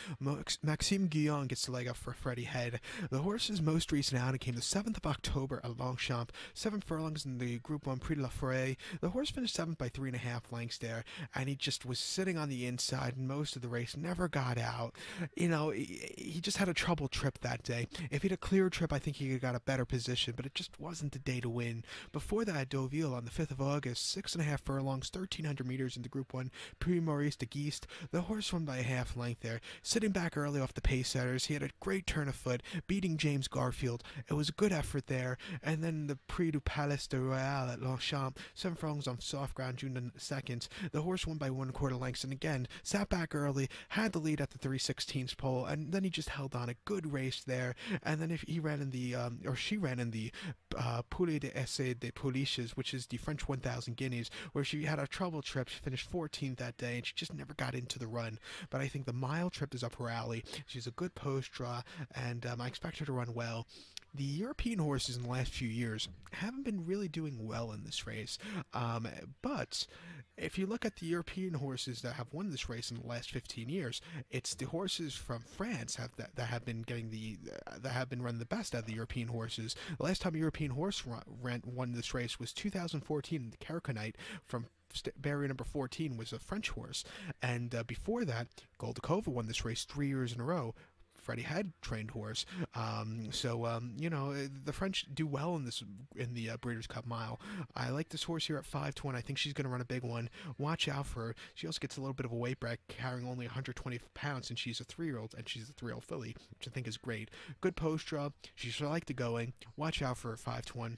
Maxime Guillon gets the leg up for Freddie Head. The horse's most recent outing came the 7th of October at Longchamp. 7 furlongs in the Group 1 Prix de la Forêt. The horse finished 7th by 3.5 lengths there, and he just was sitting on the inside most of the race, never got out. He just had a trouble trip that day. If he had a clear trip, I think he could have got a better position, but it just wasn't the day to win. Before that, Deauville on the 5th of August, 6.5 furlongs, 1,300 meters into Group 1, Prix Maurice de Geest. The horse won by a half length there. Sitting back early off the pace setters, he had a great turn of foot, beating James Garfield. It was a good effort there. And then the Prix du Palais de Royal at Longchamp, 7 furlongs on soft ground, June 2nd. The horse won by 1/4 lengths, and again, sat back early, had the lead at the 3/16 pole, and then he just held on. A good race there. And then if he ran in the, she ran in the Poulet d'Essai des Poliches, which is the French 1,000 guineas, where she had a trouble trip. She finished 14th that day, and she just never got into the run. But I think the mile trip is up her alley. She's a good post draw, and I expect her to run well. The European horses in the last few years haven't been really doing well in this race, but if you look at the European horses that have won this race in the last 15 years, it's the horses from France that have been run the best out of the European horses. The last time a European horse won this race was 2014. The Carconite from barrier number 14 was a French horse, and before that, Goldakova won this race 3 years in a row. Freddie Head trained horse. The French do well in the Breeders' Cup Mile. I like this horse here at 5-1. I think she's going to run a big one. Watch out for her. She also gets a little bit of a weight break, carrying only 120 pounds, and she's a 3-year-old, and she's a 3-year-old filly, which I think is great. Good post draw. She should like the going. Watch out for her 5-1.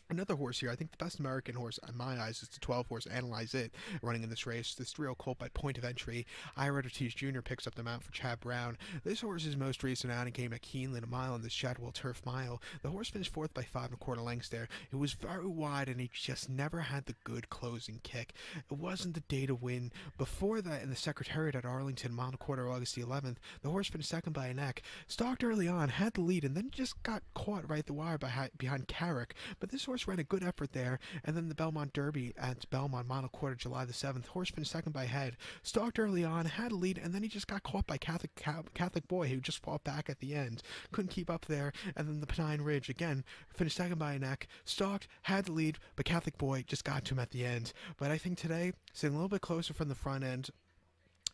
Another horse here, I think the best American horse in my eyes is the 12 horse Analyze It running in this race. This 3-year-old colt by Point of Entry. Ira Ortiz Jr. picks up the mount for Chad Brown. This horse's most recent outing came at Keeneland, a mile on the Shadwell Turf Mile. The horse finished 4th by 5.25 lengths there. It was very wide, and he just never had the good closing kick. It wasn't the day to win. Before that, in the Secretariat at Arlington, mile and a quarter, August the 11th, the horse finished 2nd by a neck. Stalked early on, had the lead, and then just got caught right at the wire behind Carrick. But this horse ran a good effort there, and then the Belmont Derby at Belmont, mile and a quarter, July the 7th. Horse finished 2nd by Head. Stalked early on, had a lead, and then he just got caught by Catholic Boy, who just fought back at the end. Couldn't keep up there, and then the Pennine Ridge, again, finished 2nd by a neck. Stalked, had the lead, but Catholic Boy just got to him at the end. But I think today, sitting a little bit closer from the front end,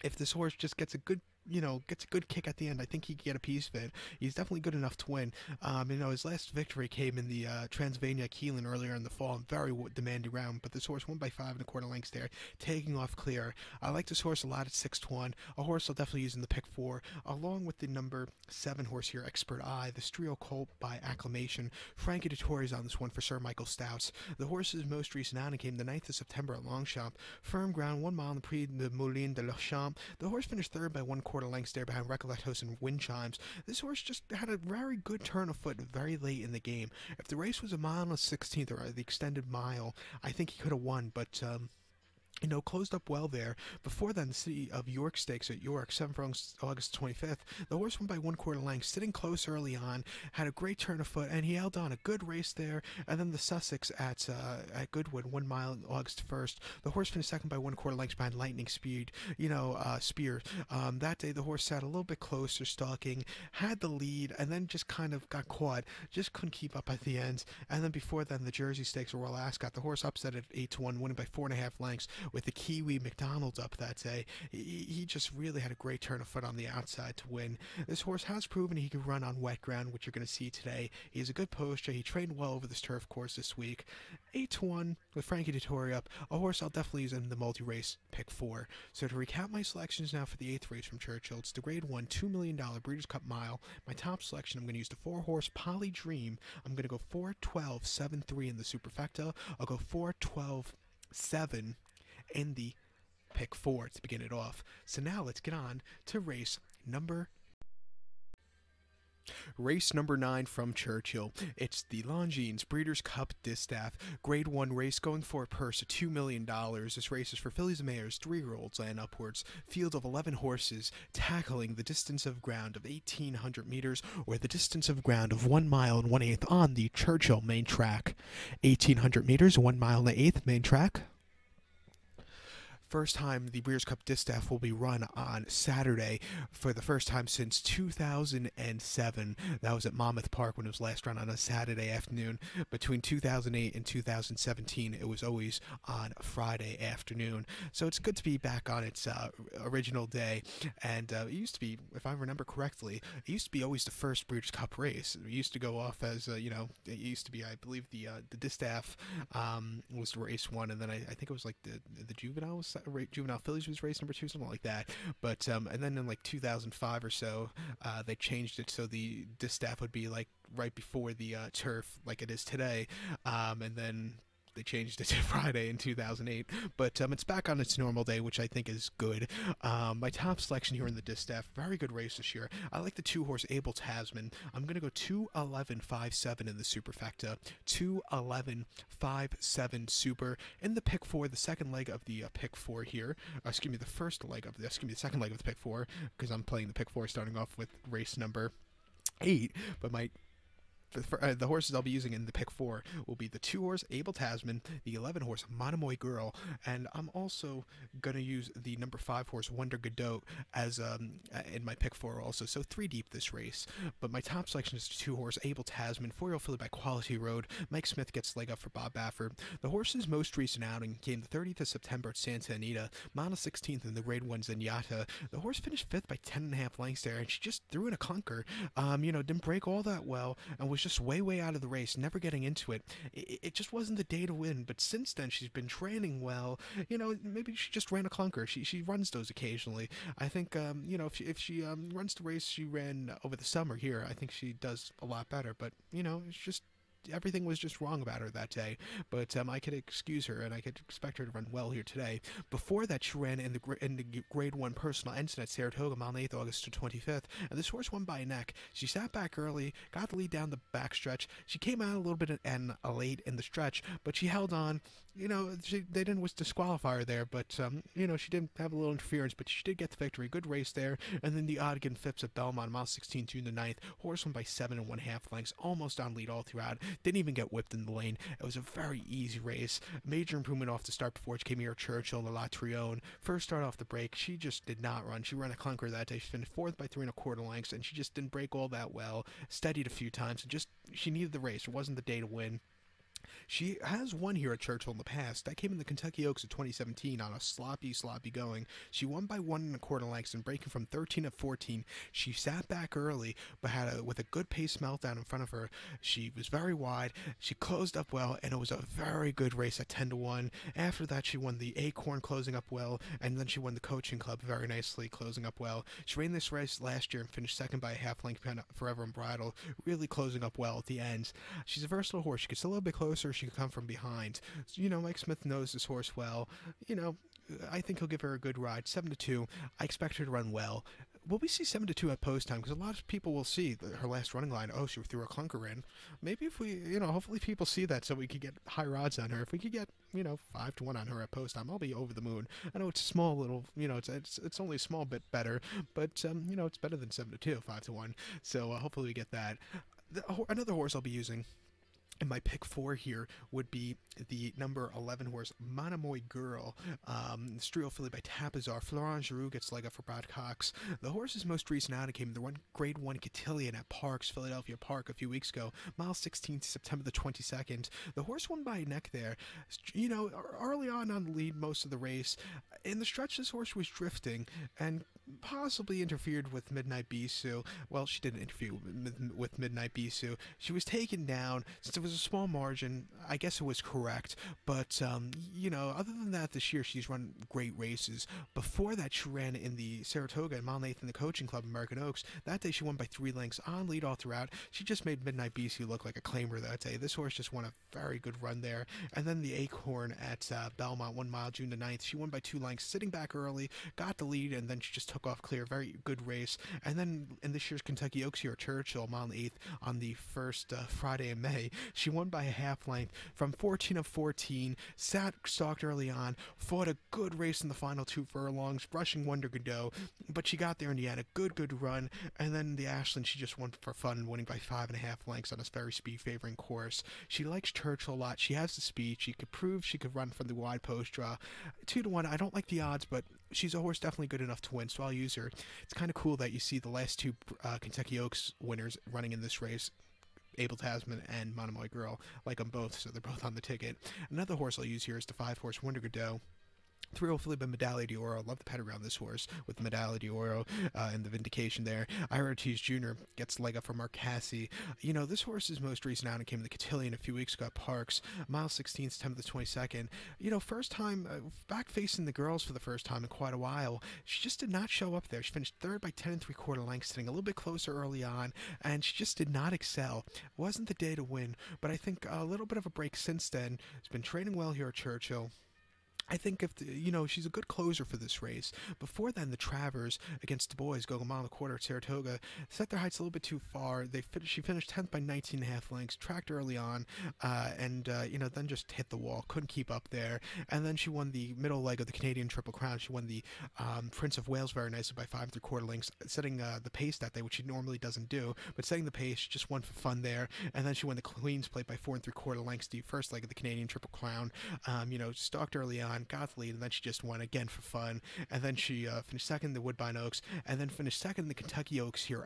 if this horse just gets a good gets a good kick at the end, I think he could get a piece of it. He's definitely good enough to win. His last victory came in the Transylvania Keelan earlier in the fall, very demanding round, but this horse won by 5 1/4 lengths there, taking off clear. I like this horse a lot at 6 to 1. A horse I'll definitely use in the pick four, along with the number 7 horse here, Expert Eye, the Strio Colt by acclamation. Frankie Dettori's on this one for Sir Michael Stouts. The horse's most recent outing came the 9th of September at Longchamp. Firm ground, 1 mile in the Prix de Moulin de l'Champ. The horse finished third by 1/4 lengths there behind Recollectos and Wind Chimes. This horse just had a very good turn of foot very late in the game. If the race was a mile and a 16th or the extended mile, I think he could have won, but closed up well there. Before then, the City of York Stakes at York, 7th from August 25th. The horse won by 1/4 length, sitting close early on, had a great turn of foot, and he held on a good race there. And then the Sussex at Goodwood, 1 mile August 1st. The horse finished second by 1/4 lengths behind Lightning Spear. That day, the horse sat a little bit closer, stalking, had the lead, and then just kind of got caught. Just couldn't keep up at the end. And then before then, the Jersey Stakes at Royal Ascot. The horse upset at 8 to 1, winning by 4.5 lengths. With the Kiwi McDonald's up that day, he just really had a great turn of foot on the outside to win. This horse has proven he can run on wet ground, which you're going to see today. He has a good posture. He trained well over this turf course this week. 8 to 1 with Frankie Dettori up. A horse I'll definitely use in the multi-race pick four. So to recap my selections now for the 8th race from Churchill, it's the Grade 1 $2 million Breeders' Cup Mile. My top selection, I'm going to use the 4-horse Poly Dream. I'm going to go 4-12-7-3 in the superfecta. I'll go 4-12-7 in the pick four to begin it off. So now let's get on to race number 9 from Churchill. It's the Longines Breeders' Cup Distaff Grade 1 race, going for a purse of $2 million. This race is for fillies and mares, 3-year-olds and upwards. Field of 11 horses tackling the distance of ground of 1,800 meters or the distance of ground of 1 mile and 1/8 on the Churchill main track. 1,800 meters, 1 mile and 1/8 main track. First time the Breeders' Cup Distaff will be run on Saturday for the first time since 2007. That was at Monmouth Park when it was last run on a Saturday afternoon. Between 2008 and 2017, it was always on Friday afternoon. So it's good to be back on its original day. And it used to be, if I remember correctly, it used to be always the first Breeders' Cup race. It used to go off as, it used to be, I believe, the Distaff was the race one, and then I think it was like the Juvenile Fillies was race number 2, something like that. But and then in like 2005 or so, they changed it so the Distaff would be like right before the turf, like it is today, and then they changed it to Friday in 2008, but it's back on its normal day, which I think is good. My top selection here in the Distaff, very good race this year. I like the 2-horse Abel Tasman. I'm going to go 2-11-5-7 in the superfecta, 2-11-5-7 super in the pick four, the second leg of the pick four here. The second leg of the pick four, because I'm playing the pick four starting off with race number 8, but the horses I'll be using in the pick four will be the 2-horse Abel Tasman, the 11-horse Monomoy Girl, and I'm also going to use the number 5-horse Wonder Godot as in my pick four also. So 3 deep this race. But my top selection is the 2-horse Abel Tasman, 4-year-old filly by Quality Road. Mike Smith gets leg up for Bob Baffert. The horse's most recent outing came the 30th of September at Santa Anita, mile 16th in the Grade 1 Zenyatta. The horse finished 5th by 10.5 lengths there, and she just threw in a clunker. Didn't break all that well, and was just way out of the race, never getting into it. It just wasn't the day to win, but since then she's been training well. Maybe she just ran a clunker. She runs those occasionally. I think if she runs the race she ran over the summer here, I think she does a lot better, but it's just everything was just wrong about her that day, but I could excuse her and I could expect her to run well here today. Before that, she ran in the Grade 1 personal ensign at Saratoga, mile 8th, August 25th, and this horse won by a neck. She sat back early, got the lead down the backstretch. She came out a little bit and late in the stretch, but she held on. They didn't disqualify her there, but she did have a little interference, but she did get the victory. Good race there. And then the Oddigan Phipps at Belmont, mile 16, June the 9th. Horse won by 7.5 lengths, almost on lead all throughout. Didn't even get whipped in the lane. It was a very easy race. Major improvement off the start before she came here at Churchill and the La Trione. First start off the break, she just did not run. She ran a clunker that day. She finished 4th by 3.25 lengths, and she just didn't break all that well. Steadied a few times, and she needed the race. It wasn't the day to win. She has won here at Churchill in the past. That came in the Kentucky Oaks of 2017 on a sloppy going. She won by 1 1/4 lengths and breaking from 13 of 14. She sat back early, but with a good pace meltdown in front of her. She was very wide. She closed up well, and it was a very good race at 10-1. After that, she won the Acorn, closing up well, and then she won the Coaching Club very nicely, closing up well. She ran this race last year and finished second by a half length behind Forever and Bridle, really closing up well at the end. She's a versatile horse. She gets a little bit closer. She can come from behind. So, Mike Smith knows this horse well. I think he'll give her a good ride. 7-2. I expect her to run well. Will we see 7-2 at post time? Because a lot of people will see her last running line. Oh, she threw a clunker in. Maybe if we, hopefully people see that so we could get high odds on her. If we could get, 5-1 on her at post time, I'll be over the moon. I know it's a small little, it's only a small bit better, but it's better than 7-2, 5-1. So hopefully we get that. Another horse I'll be using and my pick 4 here would be the number 11 horse, Monomoy Girl. Strial filly by Tapazar. Florent Giroux gets leg up for Brad Cox. The horse's most recent outing came in the Grade 1 Cotillion at Parks, Philadelphia Park, a few weeks ago. Mile 16th, September the 22nd. The horse won by a neck there. Early on the lead most of the race. In the stretch, this horse was drifting and possibly interfered with Midnight Bisou. Well, she didn't interfere with Midnight Bisou. She was taken down. Since it was a small margin, I guess it was correct. But, other than that, this year she's run great races. Before that, she ran in the Saratoga and Mile 8th in the Coaching Club, American Oaks. That day, she won by 3 lengths on lead all throughout. She just made Midnight Bisou look like a claimer that day. This horse just won a very good run there. And then the Acorn at Belmont, 1 mile, June the 9th. She won by 2 lengths, sitting back early, got the lead, and then she just took off clear. Very good race. And then in this year's Kentucky Oaks here at Churchill, Mile 8th, on the first Friday in May, she won by a half length from 14 of 14, stalked early on, fought a good race in the final 2 furlongs, brushing Wonder Godot, but she got there in the end, a good run, and then the Ashland, she just won for fun, winning by 5.5 lengths on this very speed-favoring course. She likes Churchill a lot. She has the speed. She could prove she could run from the wide post draw. 2-1, I don't like the odds, but she's a horse definitely good enough to win, so I'll use her. It's kind of cool that you see the last 2 Kentucky Oaks winners running in this race. Abel Tasman and Monomoy Girl, like them both, so they're both on the ticket. Another horse I'll use here is the 5-horse Wonder Godot. 3-year-old filly by Medaglia d'Oro. Love the pedigree on this horse with the Medaglia d'Oro and the vindication there. Ira Ortiz Jr. gets leg up for Mark Casse. This horse's most recent outing came in the Cotillion a few weeks ago at Parks. Mile 16th, September the 22nd. First time, back facing the girls for the first time in quite a while. She just did not show up there. She finished 3rd by 10 3/4 lengths, sitting a little bit closer early on, and she just did not excel. It wasn't the day to win, but I think a little bit of a break since then. Has been training well here at Churchill. I think if she's a good closer for this race. Before then, the Travers against the boys go a mile and a quarter at Saratoga, set their heights a little bit too far. She finished 10th by 19.5 lengths, tracked early on, and then just hit the wall, couldn't keep up there. And then she won the middle leg of the Canadian Triple Crown. She won the Prince of Wales very nicely by 5 3/4 lengths, setting the pace that day, which she normally doesn't do, but setting the pace. She just won for fun there. And then she won the Queen's Plate by 4 3/4 lengths, the first leg of the Canadian Triple Crown. Stalked early on, got the lead, and then she just won again for fun. And then she finished second in the Woodbine Oaks, and then finished second in the Kentucky Oaks here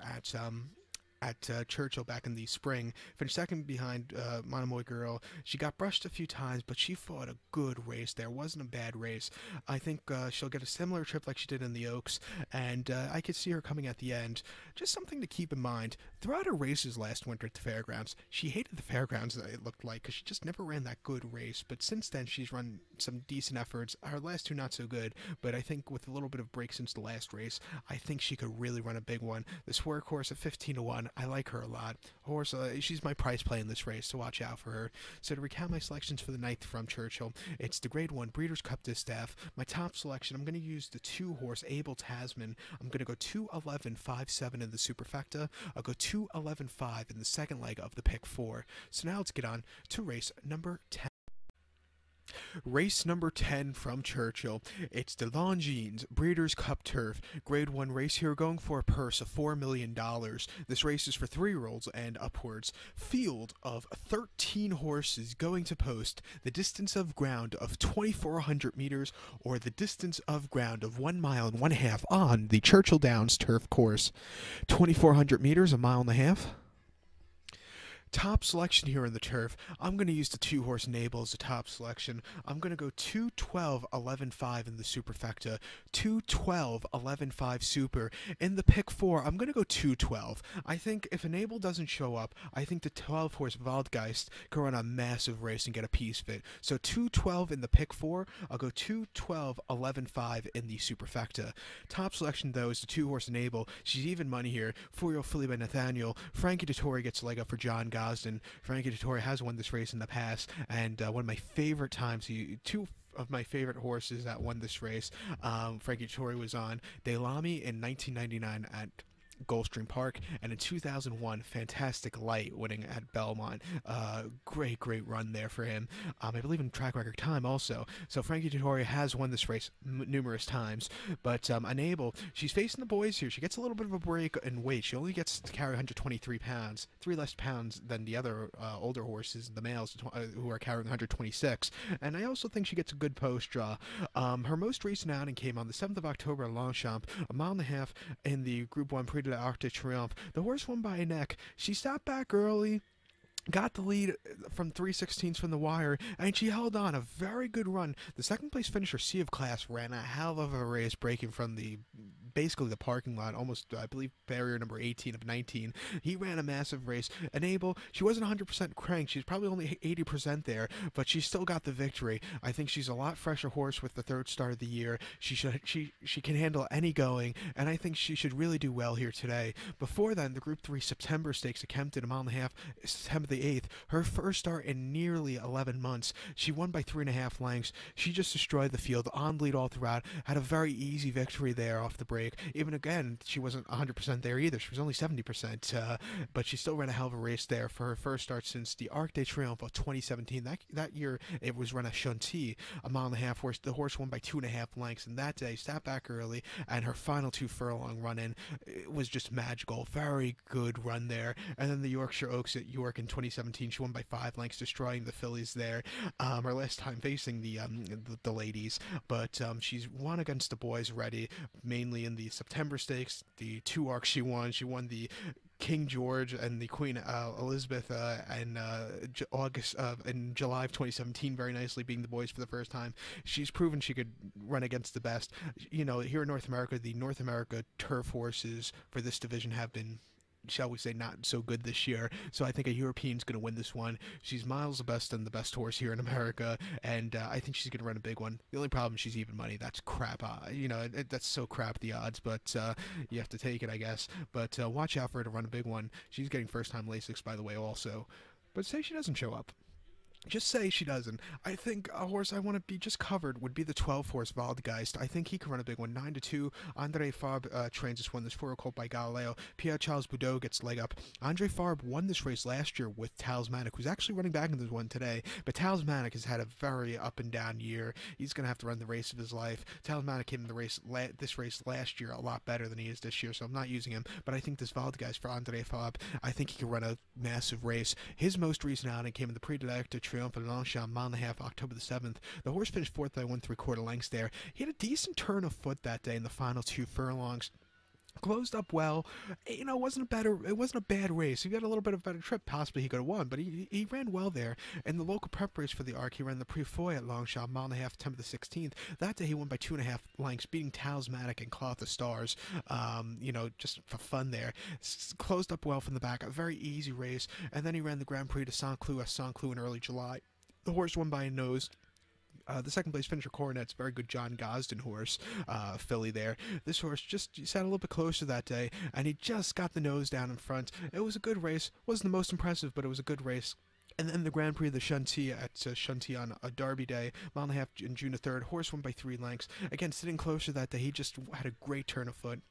at Churchill back in the spring. Finished second behind Monomoy Girl. She got brushed a few times, but she fought a good race there. Wasn't a bad race. I think she'll get a similar trip like she did in the Oaks, and I could see her coming at the end. Just something to keep in mind. Throughout her races last winter at the fairgrounds, she hated the fairgrounds, it looked like, because she just never ran that good race. But since then, she's run some decent efforts. Her last 2 not so good, but I think with a little bit of break since the last race, I think she could really run a big one. This workhorse at 15-1, I like her a lot. Horse, she's my price play in this race, so watch out for her. So to recount my selections for the night from Churchill, it's the Grade 1 Breeders' Cup Distaff. My top selection, I'm going to use the 2-horse Abel Tasman. I'm going to go 2-11-5-7 in the superfecta. I'll go 2-11-5 in the second leg of the pick 4. So now let's get on to race number 10. Race number 10 from Churchill. It's the Longines Breeders' Cup Turf. Grade 1 race here, going for a purse of $4 million. This race is for 3-year-olds and upwards. Field of 13 horses going to post. The distance of ground of 2,400 meters, or the distance of ground of 1 mile and 1/2 on the Churchill Downs turf course. 2,400 meters, a mile and a half. Top selection here in the turf. I'm going to use the 2-horse Nabel as the top selection. I'm going to go 212 11-5 in the superfecta, 212 11-5 super. In the pick 4, I'm going to go 212. I think if a Nabel doesn't show up, I think the 12-horse Waldgeist can run a massive race and get a piece fit. So 212 in the pick 4, I'll go 212 11-5 in the superfecta. Top selection, though, is the 2-horse Nabel. She's even money here. 4-year-old filly by Nathaniel. Frankie Dettori gets a leg up for John Gosden. Frankie Dettori has won this race in the past, and one of my favorite times, two of my favorite horses that won this race, Frankie Dettori was on Delamy in 1999 at Gulfstream Park, and in 2001, Fantastic Light winning at Belmont. Great run there for him. I believe in track record time also. So Frankie Dettori has won this race numerous times, but Unable, she's facing the boys here. She gets a little bit of a break in weight. She only gets to carry 123 pounds, 3 less pounds than the other older horses, the males, who are carrying 126. And I also think she gets a good post draw. Her most recent outing came on the 7th of October at Longchamp, a mile and a half in the Group 1 Prix de l'Arc de Triomphe. The horse won by a neck. She stopped back early, got the lead from 3/16 from the wire, and she held on a very good run. The second place finisher, Sea of Class, ran a hell of a race, breaking from basically the parking lot, almost, I believe, barrier number 18 of 19. He ran a massive race. Enable, she wasn't 100% cranked. She's probably only 80% there, but she still got the victory. I think she's a lot fresher horse with the third start of the year. She can handle any going, and I think she should really do well here today. Before then, the Group 3 September Stakes at Kempton, a mile and a half, September the 8th, her first start in nearly 11 months. She won by 3.5 lengths. She just destroyed the field, on lead all throughout, had a very easy victory there off the break. Even again, she wasn't 100% there either. She was only 70%, but she still ran a hell of a race there for her first start since the Arc de Triomphe of 2017. That year, it was run at Chantilly, a mile and a half horse. The horse won by 2.5 lengths, and that day, sat back early, and her final 2 furlong run in, it was just magical. Very good run there. And then the Yorkshire Oaks at York in 2017, she won by 5 lengths, destroying the fillies there. Her last time facing the ladies, but she's won against the boys already, mainly in the September Stakes, the 2 arcs she won. She won the King George and the Queen Elizabeth in August in July of 2017 very nicely, being the boys for the first time. She's proven she could run against the best. You know, here in North America, the North America turf horses for this division have been, shall we say, not so good this year. So I think a European's going to win this one. She's miles the best and the best horse here in America, and I think she's going to run a big one. The only problem, she's even money. That's crap. That's so crap, the odds, but you have to take it, I guess. But watch out for her to run a big one. She's getting first-time Lasix, by the way, also. But say she doesn't show up. Just say she doesn't. I think a horse I want to be just covered would be the 12-horse Waldgeist. I think he can run a big one. 9-2. Andre Fabre trains this one. This 4 colt by Galileo. Pierre-Charles Boudot gets leg up. Andre Fabre won this race last year with Talismanic, who's actually running back in this one today. But Talismanic has had a very up-and-down year. He's going to have to run the race of his life. Talismanic came in the race this race last year a lot better than he is this year, so I'm not using him. But I think this Waldgeist for Andre Fabre, I think he can run a massive race. His most recent outing came in the Prix de l'Arc de Triomphe at Longchamp, mile and a half, October the 7th. The horse finished 4th by 1 3/4 lengths there. He had a decent turn of foot that day in the final 2 furlongs. Closed up well. It wasn't a bad race. He got a little bit of a better trip. Possibly he could have won, but he ran well there. In the local prep race for the Arc, he ran the Prix Foy at Longchamp, mile and a half, September the 16th. That day he won by 2.5 lengths, beating Talismanic and Cloth of Stars. Just for fun there. Closed up well from the back. A very easy race. And then he ran the Grand Prix de Saint-Cloud at Saint-Cloud in early July. The horse won by a nose. The second place finisher, Coronet's very good John Gosden horse, filly there. This horse just sat a little bit closer that day, and he just got the nose down in front. It was a good race. Wasn't the most impressive, but it was a good race. And then the Grand Prix of the Chantilly at Chantilly on a Derby day, mile and a half in June the 3rd. Horse won by 3 lengths. Again, sitting closer that day, he just had a great turn of foot.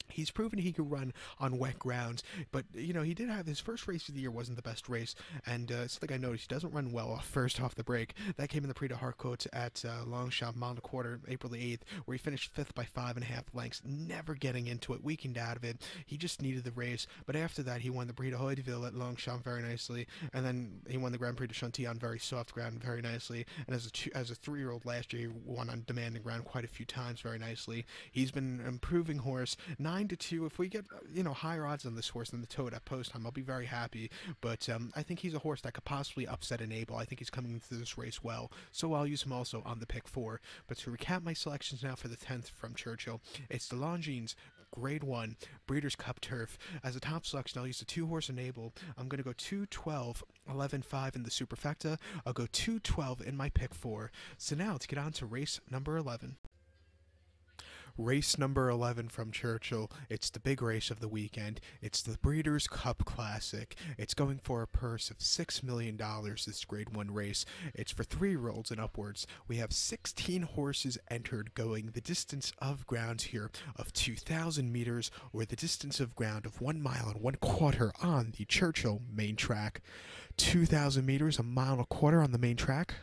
He's proven he could run on wet grounds, but he did have his first race of the year wasn't the best race, and something I noticed, he doesn't run well off the break. That came in the Prix de Harcourt at Longchamp, mile and a quarter, April the 8th, where he finished 5th by 5.5 lengths, never getting into it, weakened out of it. He just needed the race, but after that he won the Prix de Hauteville at Longchamp very nicely, and then he won the Grand Prix de Chantilly on very soft ground very nicely, and as a 3-year-old last year, he won on demanding ground quite a few times very nicely. He's been an improving horse, not 9-2. If we get higher odds on this horse than the toad at post time, I'll be very happy. But I think he's a horse that could possibly upset Enable. I think he's coming into this race well, so I'll use him also on the pick 4. But to recap my selections now for the 10th from Churchill, it's the Longines Grade 1 Breeders' Cup Turf. As a top selection, I'll use the 2-horse Enable. I'm going to go 2, 12, 11, 5 in the superfecta. I'll go 2, 12 in my pick 4. So now to get on to race number 11. Race number 11 from Churchill. It's the big race of the weekend. It's the Breeders' Cup Classic. It's going for a purse of $6 million, this Grade 1 race. It's for 3-year-olds and upwards. We have 16 horses entered, going the distance of ground here of 2,000 meters, or the distance of ground of 1 mile and 1/4 on the Churchill main track. 2,000 meters, a mile and a quarter on the main track.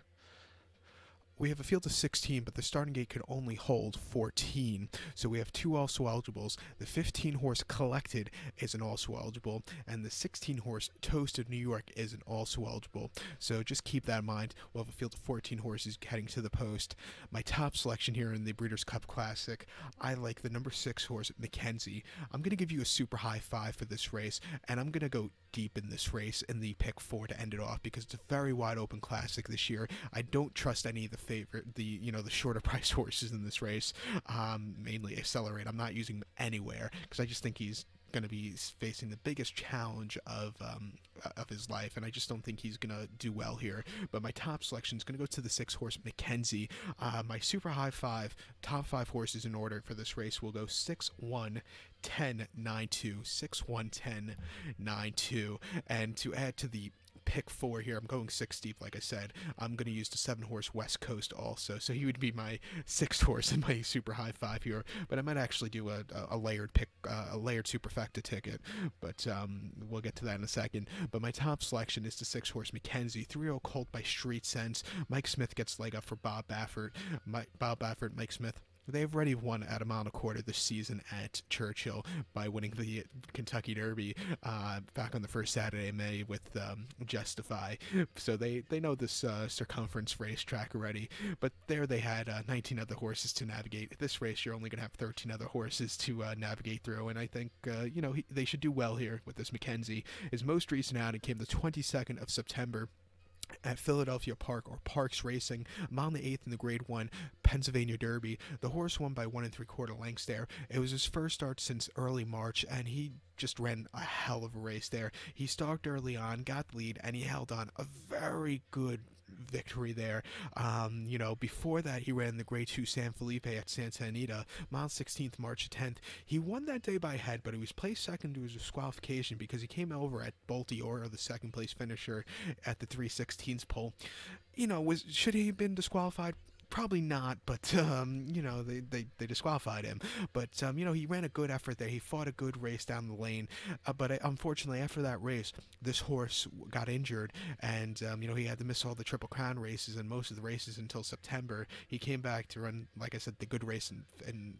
We have a field of 16, but the starting gate could only hold 14. So we have 2 also eligibles. The 15-horse Collected is an also eligible, and the 16-horse Toast of New York is an also eligible. So just keep that in mind. We'll have a field of 14 horses heading to the post. My top selection here in the Breeders' Cup Classic, I like the number 6 horse, Mackenzie. I'm going to give you a super high 5 for this race, and I'm going to go deep in this race in the pick 4 to end it off, because it's a very wide open classic this year. I don't trust any of the shorter price horses in this race, mainly Accelerate. I'm not using him anywhere because I just think he's going to be facing the biggest challenge of his life, and I just don't think he's going to do well here. But my top selection is going to go to the 6-horse Mackenzie. My super high 5, top 5 horses in order for this race will go 6, 1, 10, 9, 2, 6, 1, 10, 9, 2, and to add to the pick 4 here, I'm going 6 deep, like I said. I'm going to use the 7-horse West Coast also, so he would be my 6th horse in my super high 5 here. But I might actually do a layered pick, a layered superfecta ticket, but we'll get to that in a second. But my top selection is the 6-horse Mackenzie, 3-0 colt by Street Sense. Mike Smith gets leg up for Bob Baffert. Mike Smith. They've already won at a mile and a quarter this season at Churchill by winning the Kentucky Derby back on the first Saturday of May with Justify. So they know this circumference racetrack already. But there they had 19 other horses to navigate. This race, you're only going to have 13 other horses to navigate through. And I think, they should do well here with this Mackenzie. His most recent outing came the 22nd of September at Philadelphia Park, or Parks Racing, a mile and the 8th in the Grade 1 Pennsylvania Derby. The horse won by 1 3/4 lengths there. It was his first start since early March, and he just ran a hell of a race there. He stalked early on, got the lead, and he held on. A very good victory there. Before that, he ran the Grade 2 San Felipe at Santa Anita, mile 16th, March 10th. He won that day by head, but he was placed second to his disqualification because he came over at Bolte Oro, the second place finisher at the 3/16 pole. Should he have been disqualified? Probably not, but they disqualified him. But he ran a good effort there. He fought a good race down the lane. But unfortunately, after that race, this horse got injured, and he had to miss all the Triple Crown races and most of the races until September. He came back to run, like I said, the good race in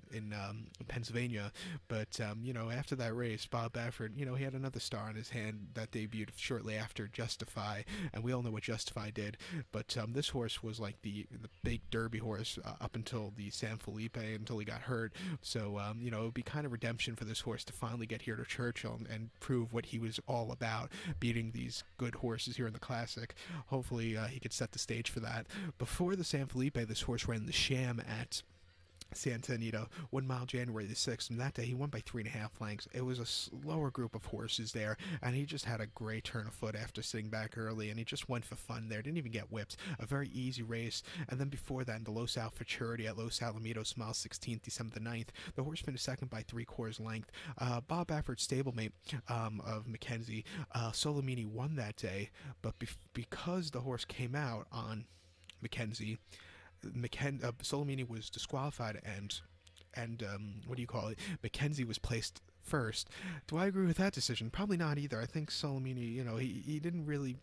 Pennsylvania. But after that race, Bob Baffert, he had another star on his hand that debuted shortly after Justify, and we all know what Justify did. But this horse was like the big Derby horse up until the San Felipe, until he got hurt. So it would be kind of redemption for this horse to finally get here to Churchill and prove what he was all about, beating these good horses here in the Classic. Hopefully he could set the stage for that. Before the San Felipe, this horse ran the Sham at Santa Anita, 1 mile, January the 6th, and that day he won by 3.5 lengths. It was a slower group of horses there, and he just had a great turn of foot after sitting back early, and he just went for fun there. Didn't even get whipped. A very easy race. And then before that, in the Los Al Futurity at Los Alamitos, mile 16th, December the 9th, the horse finished second by 3/4 length. Bob Baffert's stablemate of Mackenzie, Solomini, won that day, but because the horse came out on Mackenzie, Solomini was disqualified, and Mackenzie was placed first. Do I agree with that decision? Probably not either. I think Solomini, he didn't really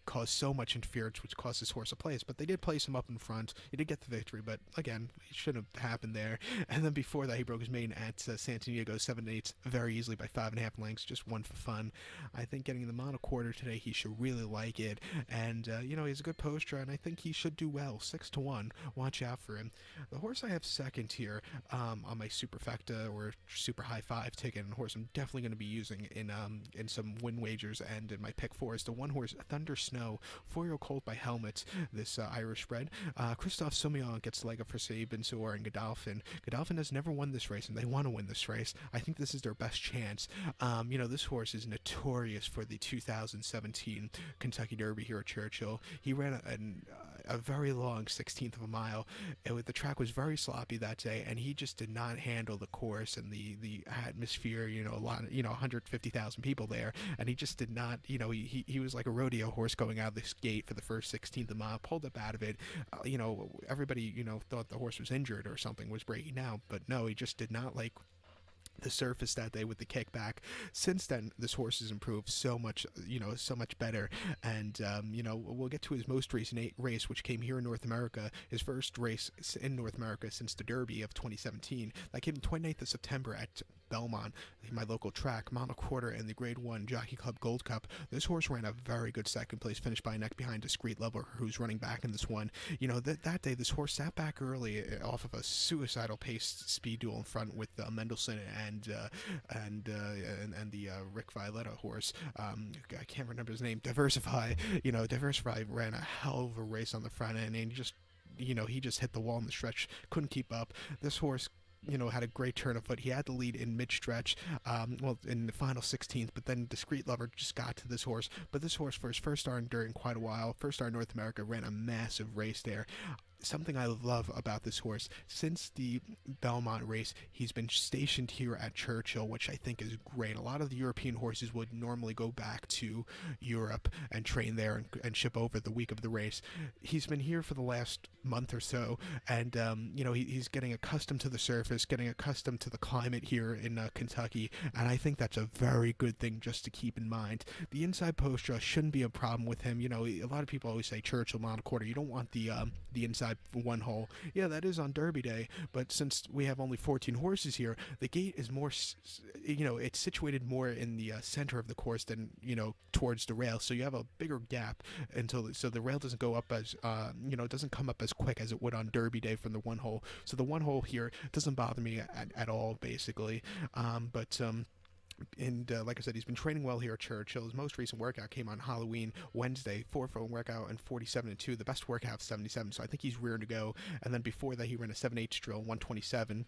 caused so much interference, which cost his horse a place. But they did place him up in front. He did get the victory, but again, it shouldn't have happened there. And then before that, he broke his maiden at Santaniego 7/8 very easily by 5.5 lengths, just one for fun. I think getting the monoquarter today, he should really like it. And he's a good poster, and I think he should do well. 6-1. Watch out for him. The horse I have second here on my superfecta or super high five ticket, and a horse I'm definitely going to be using in some win wagers and in my pick four is the one horse Thunder Snow, 4-year-old colt by Helmets, this Irish bred. Christophe Soumillon gets the leg up for Sabin Soar and Godolphin. Godolphin has never won this race, and they want to win this race. I think this is their best chance. This horse is notorious for the 2017 Kentucky Derby here at Churchill. He ran a very long 16th of a mile. The track was very sloppy that day, and he just did not handle the course and the atmosphere. A lot, 150,000 people there, and he just did not. He was like a rodeo horse going out of this gate for the first 16th of a mile, pulled up out of it. Everybody thought the horse was injured or something, was breaking down, but no, he just did not like the surface that day with the kickback. Since then, this horse has improved so much, so much better. And, we'll get to his most recent race, which came here in North America, his first race in North America since the Derby of 2017. That came 29th of September at Belmont, my local track, monoquarter in the Grade 1 Jockey Club Gold Cup. This horse ran a very good second place, finished by a neck behind Discreet Lover, who's running back in this one. That day, this horse sat back early off of a suicidal paced speed duel in front with Mendelssohn and the Rick Violetta horse. I can't remember his name. Diversify. Diversify ran a hell of a race on the front end, and he just hit the wall in the stretch. Couldn't keep up. This horse had a great turn of foot. He had the lead in mid-stretch, in the final 16th, but then Discreet Lover just got to this horse. But this horse, for his first start in quite a while, first start in North America, ran a massive race there. Something I love about this horse, since the Belmont race, he's been stationed here at Churchill, which I think is great. A lot of the European horses would normally go back to Europe and train there and ship over the week of the race. He's been here for the last month or so, and he's getting accustomed to the surface, getting accustomed to the climate here in Kentucky, and I think that's a very good thing just to keep in mind. The inside post draw shouldn't be a problem with him. A lot of people always say Churchill monoquarter. You don't want the inside one hole. Yeah, that is on Derby Day, but since we have only 14 horses here, the gate is more, it's situated more in the center of the course than, towards the rail, so you have a bigger gap so the rail doesn't go up as, it doesn't come up as quick as it would on Derby Day from the one hole. So the one hole here doesn't bother me at all, basically. Like I said, he's been training well here at Churchill. His most recent workout came on Halloween Wednesday, 4-4 workout and 47-2. The best workout 77, so I think he's rearing to go. And then before that, he ran a 7/8 drill, 127.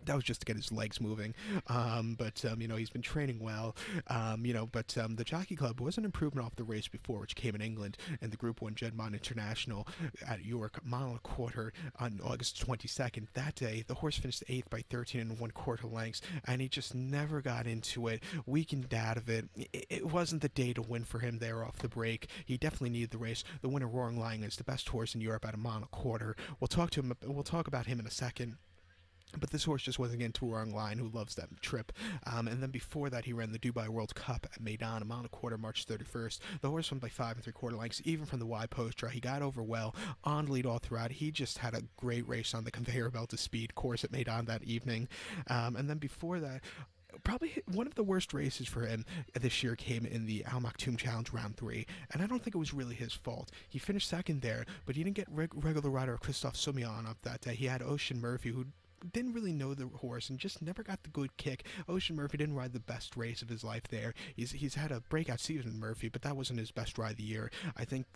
That was just to get his legs moving. He's been training well. The Jockey Club was an improvement off the race before, which came in England in the Group 1 Jedmont International at York, mile and a quarter on August 22nd. That day, the horse finished 8th by 13 1/4 lengths, and he just never got into it, weakened out of it. It wasn't the day to win for him there off the break. He definitely needed the race. The winner, Roaring Lion, is the best horse in Europe at a mile and a quarter. We'll talk about him in a second. But this horse just wasn't getting to Roaring Lion, who loves that trip. And then before that, he ran the Dubai World Cup at Meydan, a mile and a quarter, March 31st. The horse won by 5 3/4 lengths, even from the wide post draw. He got over well, on lead all throughout. He just had a great race on the conveyor belt of speed course at Meydan that evening. And then before that, probably one of the worst races for him this year came in the Al Maktoum Challenge Round 3, and I don't think it was really his fault. He finished second there, but he didn't get regular rider Christophe Soumillon up that day. He had Ocean Murphy, who didn't really know the horse and just never got the good kick. Ocean Murphy didn't ride the best race of his life there. He's had a breakout season, Murphy, but that wasn't his best ride of the year. I think,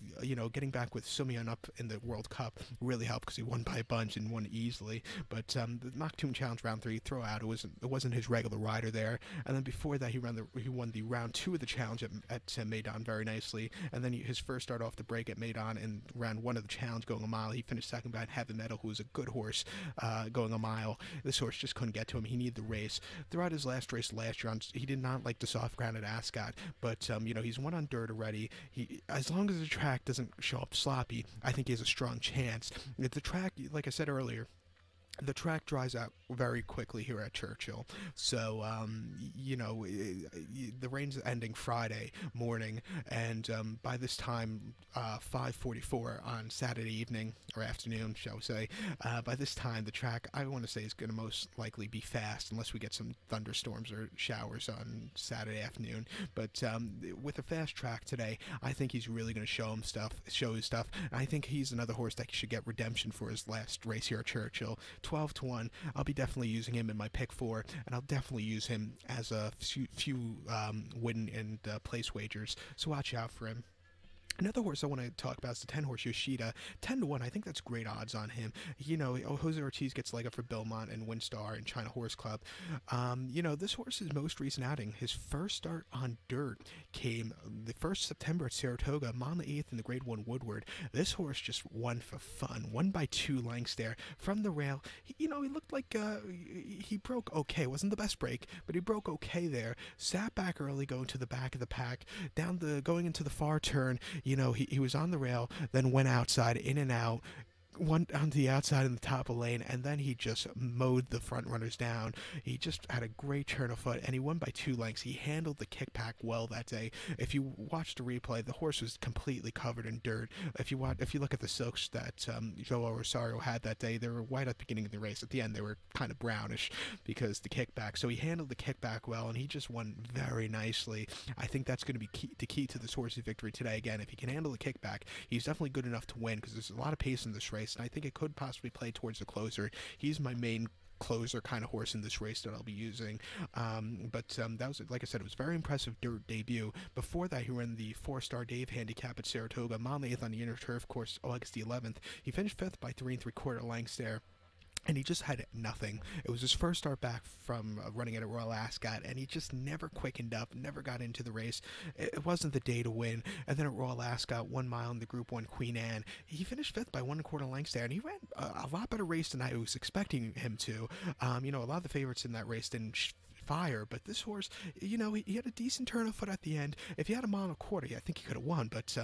getting back with Soumillon up in the World Cup really helped because he won by a bunch and won easily. But the Maktoum Challenge Round 3 throwout, it wasn't his regular rider there. And then before that, he won the Round 2 of the challenge at Meydan very nicely. And then his first start off the break at Meydan in Round 1 of the challenge going a mile, he finished second behind Heavy Metal, who was a good horse going a mile. This horse just couldn't get to him. He needed the race. Throughout his last race last year, he did not like the soft ground at Ascot, but he's won on dirt already. As long as the track doesn't show up sloppy, I think he has a strong chance. If the track, like I said earlier, the track dries out very quickly here at Churchill. So, the rain's ending Friday morning, and by this time, 5:44 on Saturday evening or afternoon, shall we say, by this time the track I want to say is going to most likely be fast, unless we get some thunderstorms or showers on Saturday afternoon. But with a fast track today, I think he's really going to show his stuff. And I think he's another horse that should get redemption for his last race here at Churchill. 12 to 1. I'll be definitely using him in my pick four, and I'll definitely use him as a few win and place wagers. So watch out for him. Another horse I want to talk about is the 10 horse Yoshida. 10 to 1, I think that's great odds on him. Jose Ortiz gets leg up for Belmont and Windstar and China Horse Club. This horse's most recent outing, his first start on dirt, came the 1st September at Saratoga, mile the 8th in the Grade 1 Woodward. This horse just won for fun, won by 2 lengths there. From the rail, he looked like he broke okay. Wasn't the best break, but he broke okay there. Sat back early going to the back of the pack, going into the far turn. He was on the rail, then went outside, in and out, one onto the outside in the top of the lane, and then he just mowed the front runners down. He just had a great turn of foot, and he won by 2 lengths. He handled the kickback well that day. If you watch the replay, the horse was completely covered in dirt. If you look at the silks that Joel Rosario had that day, they were white at the beginning of the race. At the end, they were kind of brownish because the kickback. So he handled the kickback well, and he just won very nicely. I think that's going to be key to this horse's victory today. Again, if he can handle the kickback, he's definitely good enough to win because there's a lot of pace in this race. And I think it could possibly play towards the closer. He's my main closer kind of horse in this race that I'll be using. That was, like I said, it was a very impressive dirt debut. Before that, he ran the 4-star Dave handicap at Saratoga, mile 8th on the inner turf course, August the 11th. He finished 5th by 3 3/4 lengths there. And he just had nothing. It was his first start back from running at Royal Ascot, and he just never quickened up, never got into the race. It wasn't the day to win. And then at Royal Ascot, 1 mile in the Group 1 Queen Anne, he finished 5th by 1 1/4 lengths there, and he ran a lot better race than I was expecting him to. A lot of the favorites in that race didn't fire, but this horse, he had a decent turn of foot at the end. If he had a mile and a quarter, I think he could have won, but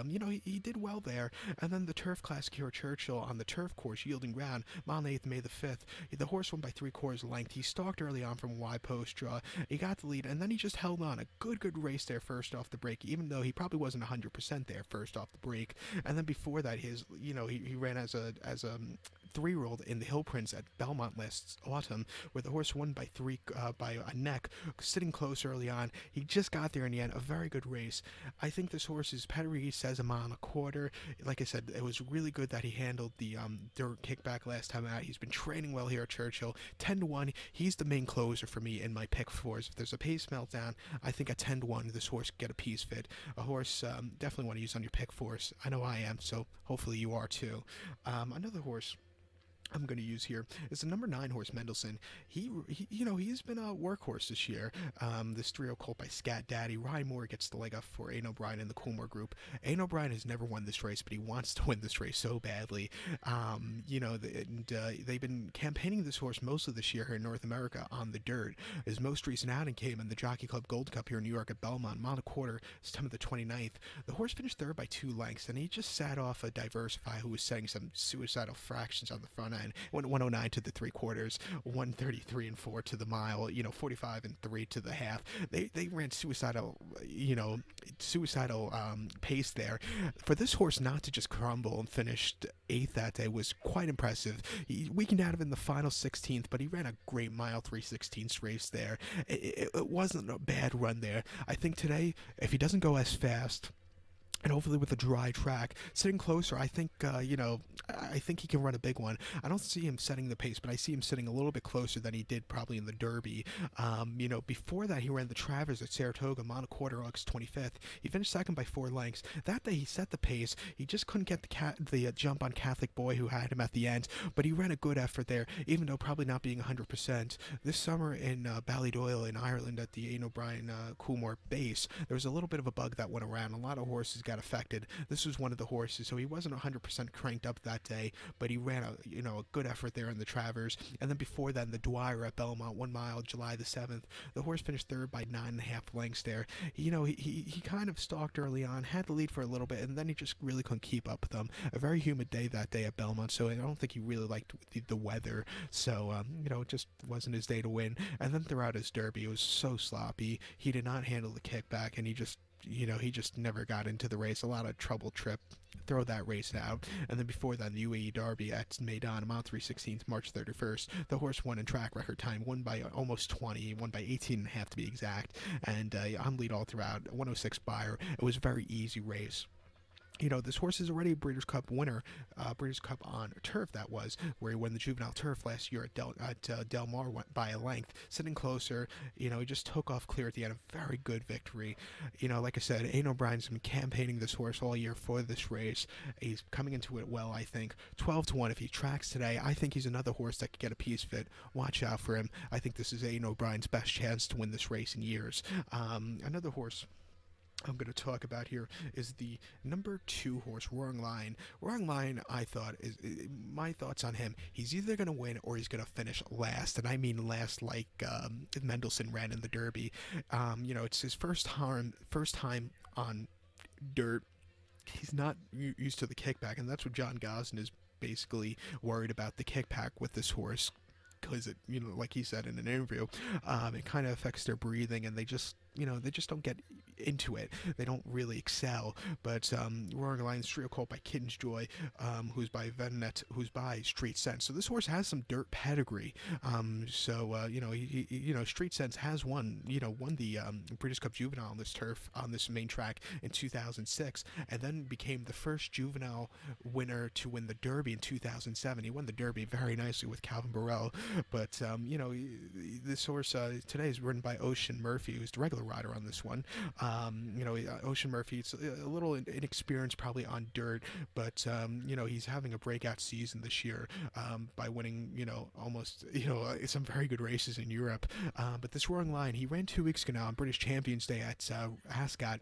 he did well there. And then the turf classic here at Churchill on the turf course, yielding ground, mile 8th, May the 5th. The horse won by 3/4 length. He stalked early on from a wide post draw. He got the lead, and then he just held on. A good race there first off the break, even though he probably wasn't 100% there first off the break. And then before that, he ran as a 3-year-old in the Hill Prince at Belmont last autumn, where the horse won by a neck, sitting close early on. He just got there in the end. A very good race. I think this horse's pedigree says a mile and a quarter. Like I said, it was really good that he handled the dirt kickback last time out. He's been training well here at Churchill. 10 to 1. He's the main closer for me in my pick fours. If there's a pace meltdown, I think at 10 to 1, this horse could get a piece fit. A horse definitely want to use on your pick fours. I know I am, so hopefully you are too. Another horse I'm going to use here is the number 9 horse, Mendelssohn. He's been a workhorse this year. This 3-0 colt by Scat Daddy. Ryan Moore gets the leg up for Aiden O'Brien in the Coolmore group. Aiden O'Brien has never won this race, but he wants to win this race so badly. They've been campaigning this horse mostly this year here in North America on the dirt. His most recent outing came in the Jockey Club Gold Cup here in New York at Belmont, mile and a quarter, September the 29th. The horse finished 3rd by 2 lengths, and he just sat off a Diversify who was setting some suicidal fractions on the front end. Went 109 to the 3/4, 133 and 4 to the mile, 45 and 3 to the half. They ran suicidal pace there. For this horse not to just crumble and finished 8th that day was quite impressive. He weakened out of in the final 16th, but he ran a great mile 3/16 race there. It wasn't a bad run there. I think today, if he doesn't go as fast, and hopefully with a dry track, sitting closer, I think, I think he can run a big one. I don't see him setting the pace, but I see him sitting a little bit closer than he did probably in the Derby. Before that, he ran the Travers at Saratoga, mile and a quarter, August 25th. He finished 2nd by 4 lengths. That day, he set the pace. He just couldn't get the jump on Catholic Boy, who had him at the end, but he ran a good effort there, even though probably not being 100%. This summer in Ballydoyle in Ireland at the Aiden O'Brien Coolmore base, there was a little bit of a bug that went around. A lot of horses got affected. This was one of the horses, so he wasn't 100% cranked up that day, but he ran a good effort there in the Travers. And then before that, in the Dwyer at Belmont, 1 mile, July the 7th, the horse finished third by 9.5 lengths there. He kind of stalked early on, had the lead for a little bit, and then he just really couldn't keep up with them. A very humid day that day at Belmont, so I don't think he really liked the weather. So it just wasn't his day to win. And then throughout his Derby, it was so sloppy. He did not handle the kickback, and he just never got into the race. A lot of trouble trip. Throw that race out. And then before that, the UAE Derby at Meydan, mile 3/16, March 31st. The horse won in track record time, won by almost 20, won by 18.5 to be exact. And on lead all throughout, 106 Beyer. It was a very easy race. This horse is already a Breeders' Cup winner, Breeders' Cup on turf, that was, where he won the juvenile turf last year at Del Mar by a length, sitting closer. He just took off clear at the end. A very good victory. Like I said, Aidan O'Brien's been campaigning this horse all year for this race. He's coming into it well, I think. 12-1 if he tracks today. I think he's another horse that could get a piece fit. Watch out for him. I think this is Aidan O'Brien's best chance to win this race in years. Another horse I'm going to talk about here is the number 2 horse, Roaring Lion. Roaring Lion, I thought, my thoughts on him, he's either going to win or he's going to finish last, and I mean last like Mendelssohn ran in the Derby. It's his first time on dirt. He's not used to the kickback, and that's what John Gosden is basically worried about, the kickback with this horse. Because it, like he said in an interview, it kind of affects their breathing, and they just don't get into it. They don't really excel. But Roaring Lion's trio called by Kitten's Joy, who's by Venet, who's by Street Sense. So this horse has some dirt pedigree. Street Sense has won the Breeders' Cup Juvenile on this turf, on this main track in 2006, and then became the first juvenile winner to win the Derby in 2007. He won the Derby very nicely with Calvin Burrell. But this horse today is ridden by Ocean Murphy, who's the regular rider on this one. Ocean Murphy, it's a little inexperienced probably on dirt, but he's having a breakout season this year by winning almost some very good races in Europe. But this Roaring Lion, he ran 2 weeks ago now on British Champions Day at Ascot,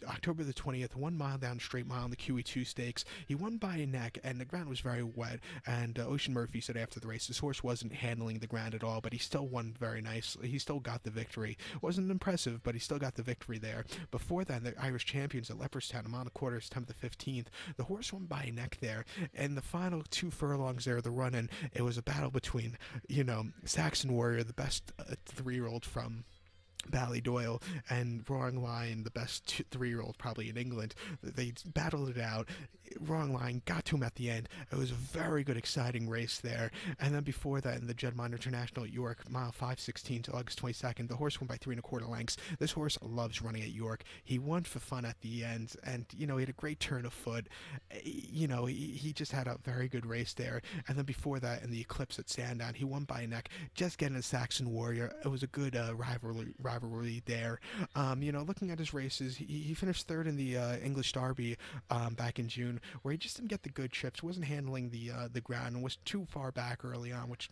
October the 20th, 1 mile down straight mile in the QE2 Stakes. He won by a neck, and the ground was very wet. And Ocean Murphy said after the race, this horse wasn't handling the ground at all, but he still won very nicely. He still got the victory. Wasn't impressive, but he still got the victory there. Before that, the Irish champions at Leopardstown, a mile and a quarter, September the 15th. The horse won by a neck there, and the final 2 furlongs there, the run-in, it was a battle between, Saxon Warrior, the best 3-year-old from Ballydoyle, and Roaring Lion, the best 3-year-old probably in England. They battled it out. Roaring Lion got to him at the end. It was a very good, exciting race there. And then before that, in the Judd International at York, mile 5/16 to August 22nd, the horse won by 3 1/4 lengths. This horse loves running at York. He won for fun at the end, and he had a great turn of foot. He just had a very good race there. And then before that, in the Eclipse at Sandown, he won by a neck, just getting a Saxon Warrior. It was a good rivalry there. Looking at his races, he finished 3rd in the English Derby back in June, where he just didn't get the good trips, wasn't handling the ground, and was too far back early on, which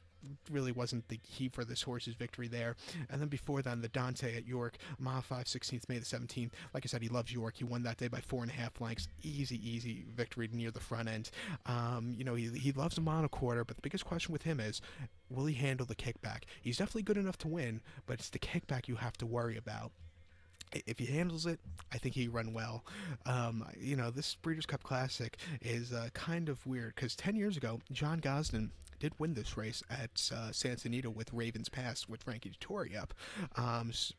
really wasn't the key for this horse's victory there. And then before then, the Dante at York, mile 5/16, May the 17th. Like I said, he loves York. He won that day by 4.5 lengths. Easy victory near the front end. He loves a mile and a quarter, but the biggest question with him is, will he handle the kickback? He's definitely good enough to win, but it's the kickback you have to worry about. If he handles it, I think he run well. This Breeders' Cup Classic is kind of weird, because 10 years ago, John Gosden did win this race at Santa Anita with Ravens Pass with Frankie Dettori up,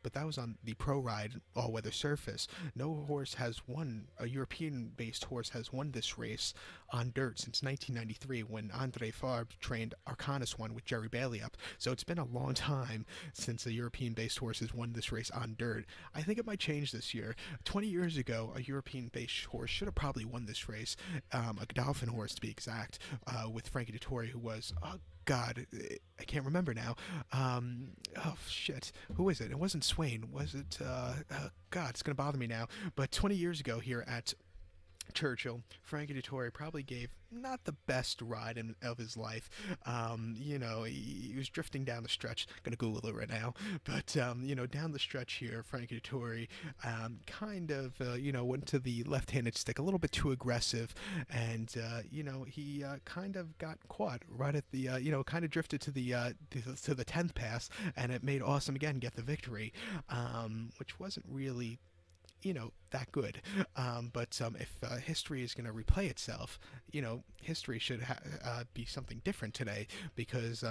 but that was on the Pro Ride all-weather surface. No horse has won, a European-based horse has won this race on dirt since 1993, when Andre Fabre trained Arcanis won with Jerry Bailey up. So it's been a long time since a European-based horse has won this race on dirt. I think it might change this year. 20 years ago, a European-based horse should have probably won this race, a Godolphin horse to be exact, with Frankie Dettori, who was, oh God, I can't remember now. Oh shit, who is it? It wasn't Swain. Was it? God, it's gonna bother me now. But 20 years ago here at Churchill, Frankie Dettori probably gave not the best ride of his life. He was drifting down the stretch. Gonna Google it right now, but down the stretch here, Frankie Dettori kind of went to the left-handed stick a little bit too aggressive, and he kind of got caught right at the kind of drifted to the 10th pass, and it made Awesome Again get the victory, which wasn't really that good. But if history is going to replay itself, history should be something different today, because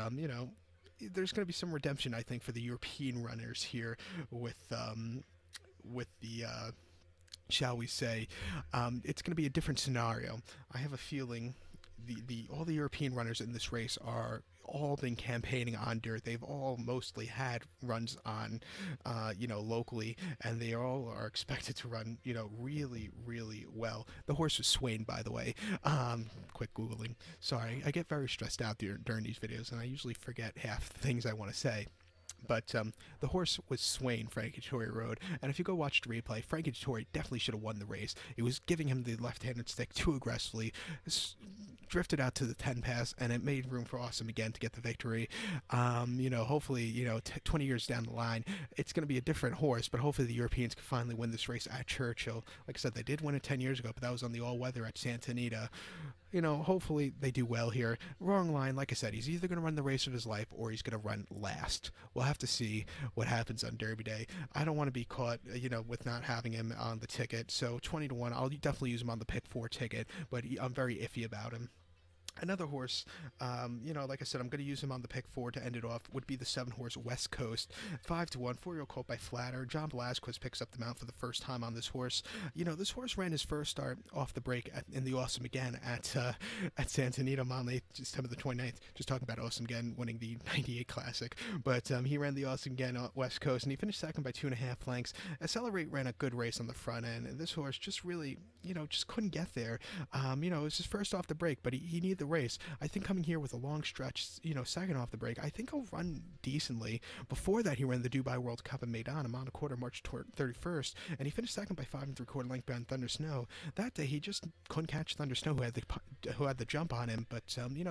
there's going to be some redemption, I think, for the European runners here with the shall we say, it's going to be a different scenario. I have a feeling the all the European runners in this race are all been campaigning on dirt. They've all mostly had runs on, locally, and they all are expected to run, really, really well. The horse was Swain, by the way. Quick Googling. Sorry, I get very stressed out during these videos, and I usually forget half the things I want to say. But the horse was Swain, Frankie Dettori rode, and if you go watch the replay, Frankie Dettori definitely should have won the race. It was giving him the left-handed stick too aggressively, drifted out to the 10 pass, and it made room for Awesome Again to get the victory. Hopefully, 20 years down the line, it's going to be a different horse, but hopefully the Europeans can finally win this race at Churchill. Like I said, they did win it 10 years ago, but that was on the all-weather at Santa Anita. Hopefully they do well here. Wrong line, like I said, he's either going to run the race of his life or he's going to run last. We'll have to see what happens on Derby Day. I don't want to be caught, with not having him on the ticket. So 20-1, I'll definitely use him on the pick 4 ticket, but I'm very iffy about him. Another horse, like I said, I'm going to use him on the pick 4 to end it off, would be the 7-horse West Coast. 5-1, 4-year-old colt by Flatter. John Velasquez picks up the mount for the first time on this horse. This horse ran his first start off the break in the Awesome Again at Santa Anita on September the 29th. Just talking about Awesome Again winning the 98 Classic. But he ran the Awesome Again West Coast, and he finished second by 2.5 lengths. Accelerate ran a good race on the front end, and this horse just really, just couldn't get there. It was his first off the break, but he needed the race. I think coming here with a long stretch, second off the break, I think he'll run decently. Before that, he ran the Dubai World Cup in Maidan, a mile and a quarter, March 31st, and he finished second by 5 3/4 length behind Thunder Snow. That day, he just couldn't catch Thunder Snow, who had the jump on him, but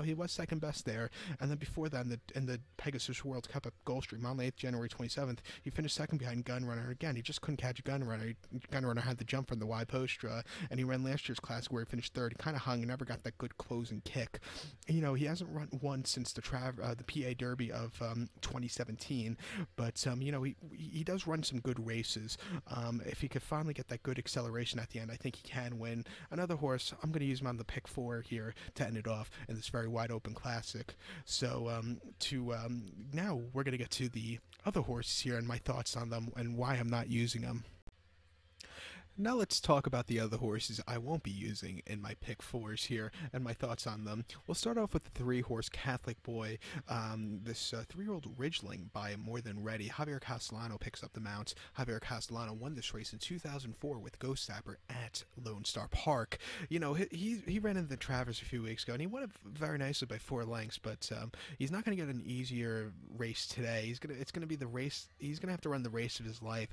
he was second best there. And then before that, in the Pegasus World Cup at Gulfstream on the 8th, January 27th, he finished second behind Gunrunner. Again, he just couldn't catch Gunrunner. Gunrunner had the jump from the Y Postra, and he ran last year's Classic where he finished third. He kind of hung and never got that good closing kick. He hasn't run one since the PA Derby of 2017, but he does run some good races. If he could finally get that good acceleration at the end, I think he can win. Another horse, I'm going to use him on the pick 4 here to end it off in this very wide open Classic. So now we're going to get to the other horses here and my thoughts on them and why I'm not using them. Now let's talk about the other horses I won't be using in my pick 4s here and my thoughts on them. We'll start off with the 3-horse Catholic Boy. This 3-year-old Ridgeling by More Than Ready. Javier Castellano picks up the mount. Javier Castellano won this race in 2004 with Ghost Sapper at Lone Star Park. He ran into the Travers a few weeks ago and he won it very nicely by 4 lengths, but he's not going to get an easier race today. It's going to be the race. He's going to have to run the race of his life.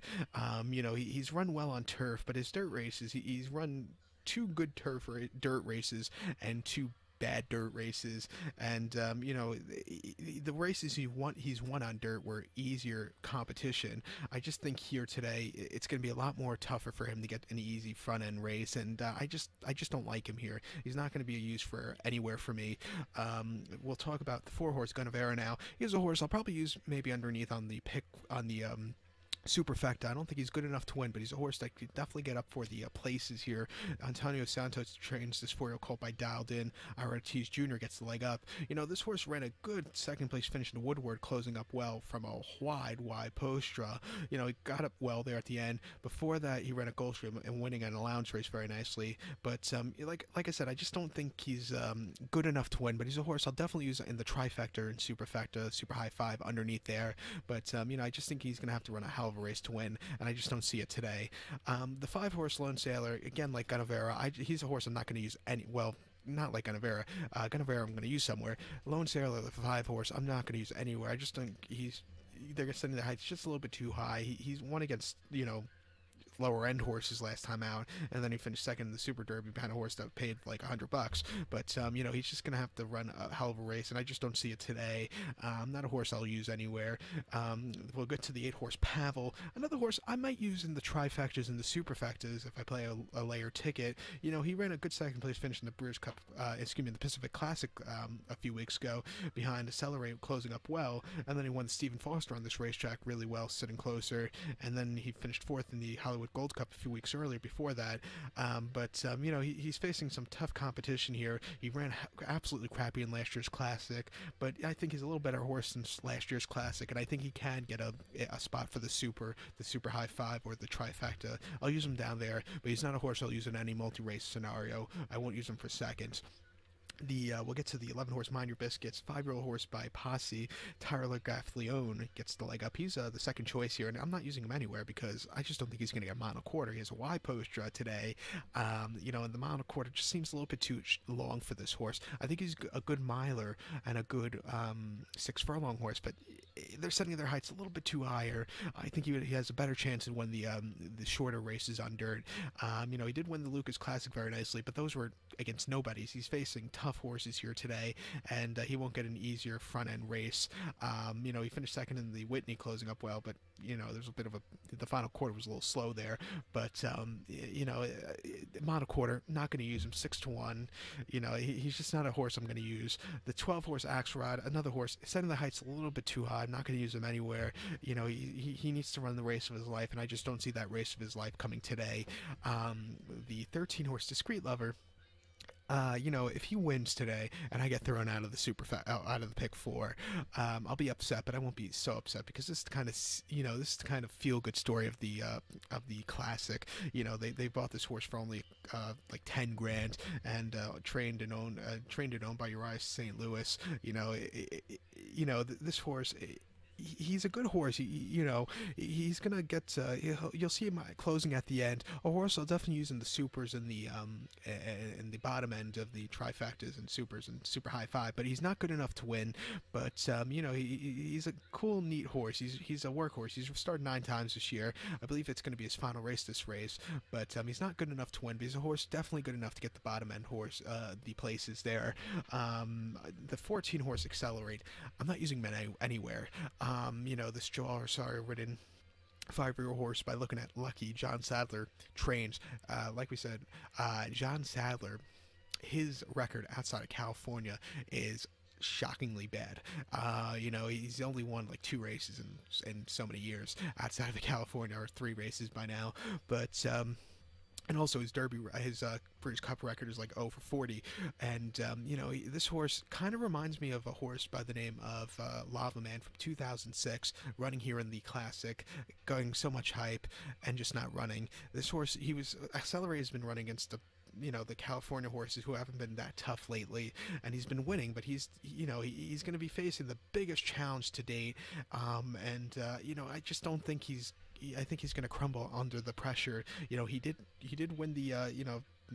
He's run well on turf, but his dirt races, he's run 2 good dirt races and 2 bad dirt races, and the races he's won on dirt were easier competition. I just think here today it's going to be a lot more tougher for him to get an easy front end race, and I just don't like him here. He's not going to be a use for anywhere for me. We'll talk about the 4-horse Gunnevera now. He's a horse I'll probably use maybe underneath on the superfecta. I don't think he's good enough to win, but he's a horse that could definitely get up for the places here. Antonio Santos trains this 4-year-old colt by Dialed In. Ortiz Jr. gets the leg up. This horse ran a good second-place finish in Woodward, closing up well from a wide Postra. He got up well there at the end. Before that, he ran a Gulfstream and winning an allowance race very nicely. But like I said, I just don't think he's good enough to win. But he's a horse I'll definitely use in the trifecta and superfecta, super high 5 underneath there. But I just think he's going to have to run a hell of a race to win, and I just don't see it today. The 5-horse Lone Sailor, again, like Gunnevera, he's a horse I'm not going to use not like Gunnevera. Gunnevera I'm going to use somewhere. Lone Sailor, the 5-horse, I'm not going to use anywhere. I just think they're setting the heights just a little bit too high. He's won against, lower end horses last time out, and then he finished second in the Super Derby behind a horse that paid like $100. But he's just gonna have to run a hell of a race, and I just don't see it today. Not a horse I'll use anywhere. We'll get to the 8-horse Pavel, another horse I might use in the trifectas and the superfectas if I play a layer ticket. He ran a good second place finish in the Brewers Cup, the Pacific Classic a few weeks ago behind Accelerate closing up well, and then he won Stephen Foster on this racetrack really well, sitting closer, and then he finished fourth in the Hollywood Gold Cup a few weeks earlier before that. He's facing some tough competition here. He ran absolutely crappy in last year's Classic, but I think he's a little better horse than last year's Classic, and I think he can get a spot for the Super High Five or the trifecta. I'll use him down there, but he's not a horse I'll use in any multi-race scenario. I won't use him for seconds. We'll get to the 11-horse Mind Your Biscuits, 5-year-old horse by Posse. Tyler Gaffleone gets the leg up. He's the second choice here, and I'm not using him anywhere because I just don't think he's going to get mono quarter. He has a Y post today, and the mono quarter just seems a little bit too long for this horse. I think he's a good miler and a good 6 furlong horse, but they're setting their heights a little bit too higher. I think he has a better chance to win the shorter races on dirt. He did win the Lucas Classic very nicely, but those were against nobodies. He's facing tough horses here today, and he won't get an easier front end race. He finished second in the Whitney, closing up well, but there's a bit of the final quarter was a little slow there. But mono quarter, not going to use him. 6-1. He's just not a horse I'm going to use. The 12-horse Axelrod, another horse setting the heights a little bit too high. I'm not going to use him anywhere. He needs to run the race of his life, and I just don't see that race of his life coming today. The 13-horse Discreet Lover. If he wins today and I get thrown out of the out of the pick 4, I'll be upset, but I won't be so upset because this is the kind of feel good story of the Classic. They bought this horse for only like 10 grand and trained and owned by Uriah St. Louis. This horse. He's a good horse. He's gonna get. You'll see him closing at the end. A horse I'll definitely use in the supers and the bottom end of the trifectas and supers and super high five. But he's not good enough to win. But he's a cool, neat horse. He's a workhorse. He's started 9 times this year. I believe it's going to be his final race this race. But he's not good enough to win. But he's a horse definitely good enough to get the bottom end horse the places there. The 14-horse Accelerate. I'm not using him anywhere. This Joel Rosario ridden 5-year-old horse by looking at Lucky John Sadler trains. Like we said, John Sadler, his record outside of California is shockingly bad. He's only won like 2 races in so many years outside of California, or 3 races by now. But and also his British Cup record is like 0 for 40. And, this horse kind of reminds me of a horse by the name of Lava Man from 2006, running here in the Classic, going so much hype and just not running. This horse, Accelerate has been running against the California horses who haven't been that tough lately, and he's been winning, but he's going to be facing the biggest challenge to date. I just don't think I think he's going to crumble under the pressure. He did win the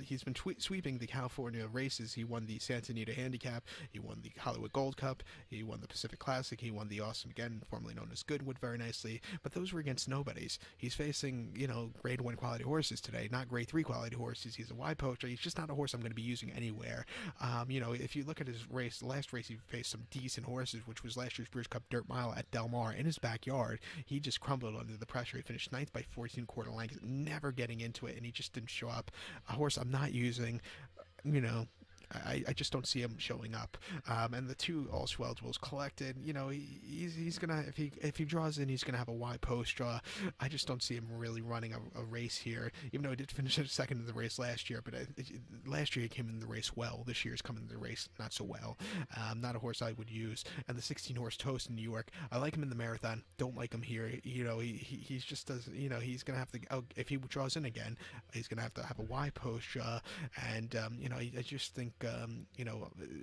he's been sweeping the California races. He won the Santa Anita Handicap. He won the Hollywood Gold Cup. He won the Pacific Classic. He won the Awesome Again, formerly known as Goodwood, very nicely. But those were against nobodies. He's facing, grade 1 quality horses today, not grade 3 quality horses. He's a Y poacher. He's just not a horse I'm going to be using anywhere. If you look at his race, the last race he faced some decent horses, which was last year's British Cup Dirt Mile at Del Mar in his backyard. He just crumbled under the pressure. He finished 9th by 14 quarter lengths, never getting into it, and he just didn't show up. A horse I'm not using. I just don't see him showing up. And the 2 Allswells collected. He's gonna, if he draws in, he's gonna have a Y post draw. I just don't see him really running a race here. Even though he did finish second in the race last year, but last year he came in the race well. This year he's coming in the race not so well. Not a horse I would use. And the 16-horse Toast in New York. I like him in the marathon. Don't like him here. He just does. He's gonna have to. If he draws in again, he's gonna have to have a Y post draw. And I just think.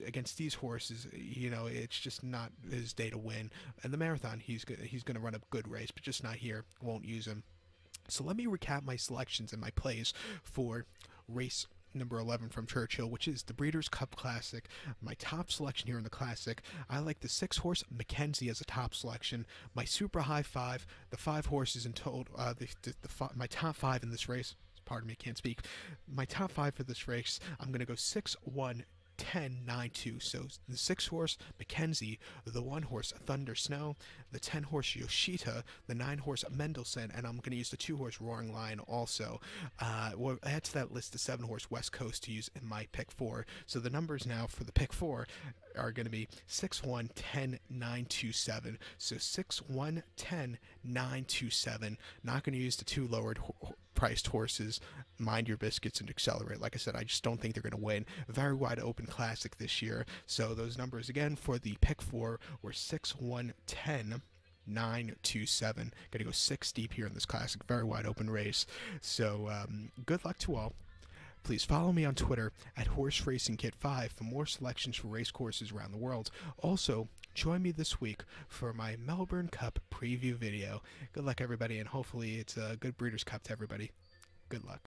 Against these horses, it's just not his day to win. And the marathon, he's going to run a good race, but just not here. Won't use him. So let me recap my selections and my plays for race number 11 from Churchill, which is the Breeders' Cup Classic. My top selection here in the Classic, I like the 6-horse Mackenzie as a top selection. My super high 5, the 5 horses in total, my top 5 in this race. Pardon me, can't speak. My top 5 for this race, I'm going to go 6, 1, 10, 9, 2. So the 6-horse Mackenzie, the 1-horse Thunder Snow, the 10-horse Yoshita, the 9-horse Mendelssohn, and I'm going to use the 2-horse Roaring Lion also. We'll add to that list the 7-horse West Coast to use in my pick 4. So the numbers now for the pick 4 are going to be 6, 1, 10, 9, 2, 7. So 6, 1, 10, 9, 2, 7. Not going to use the 2 lowered priced horses, Mind Your Biscuits and Accelerate. Like I said, I just don't think they're going to win. Very wide open classic this year. So those numbers again for the pick 4 were 6, 1, 10, 9, 2, 7. Gonna go 6 deep here in this classic. Very wide open race. So good luck to all. Please follow me on Twitter at HorseRacingKit5 for more selections for race courses around the world. Also, join me this week for my Melbourne Cup preview video. Good luck, everybody, and hopefully it's a good Breeders' Cup to everybody. Good luck.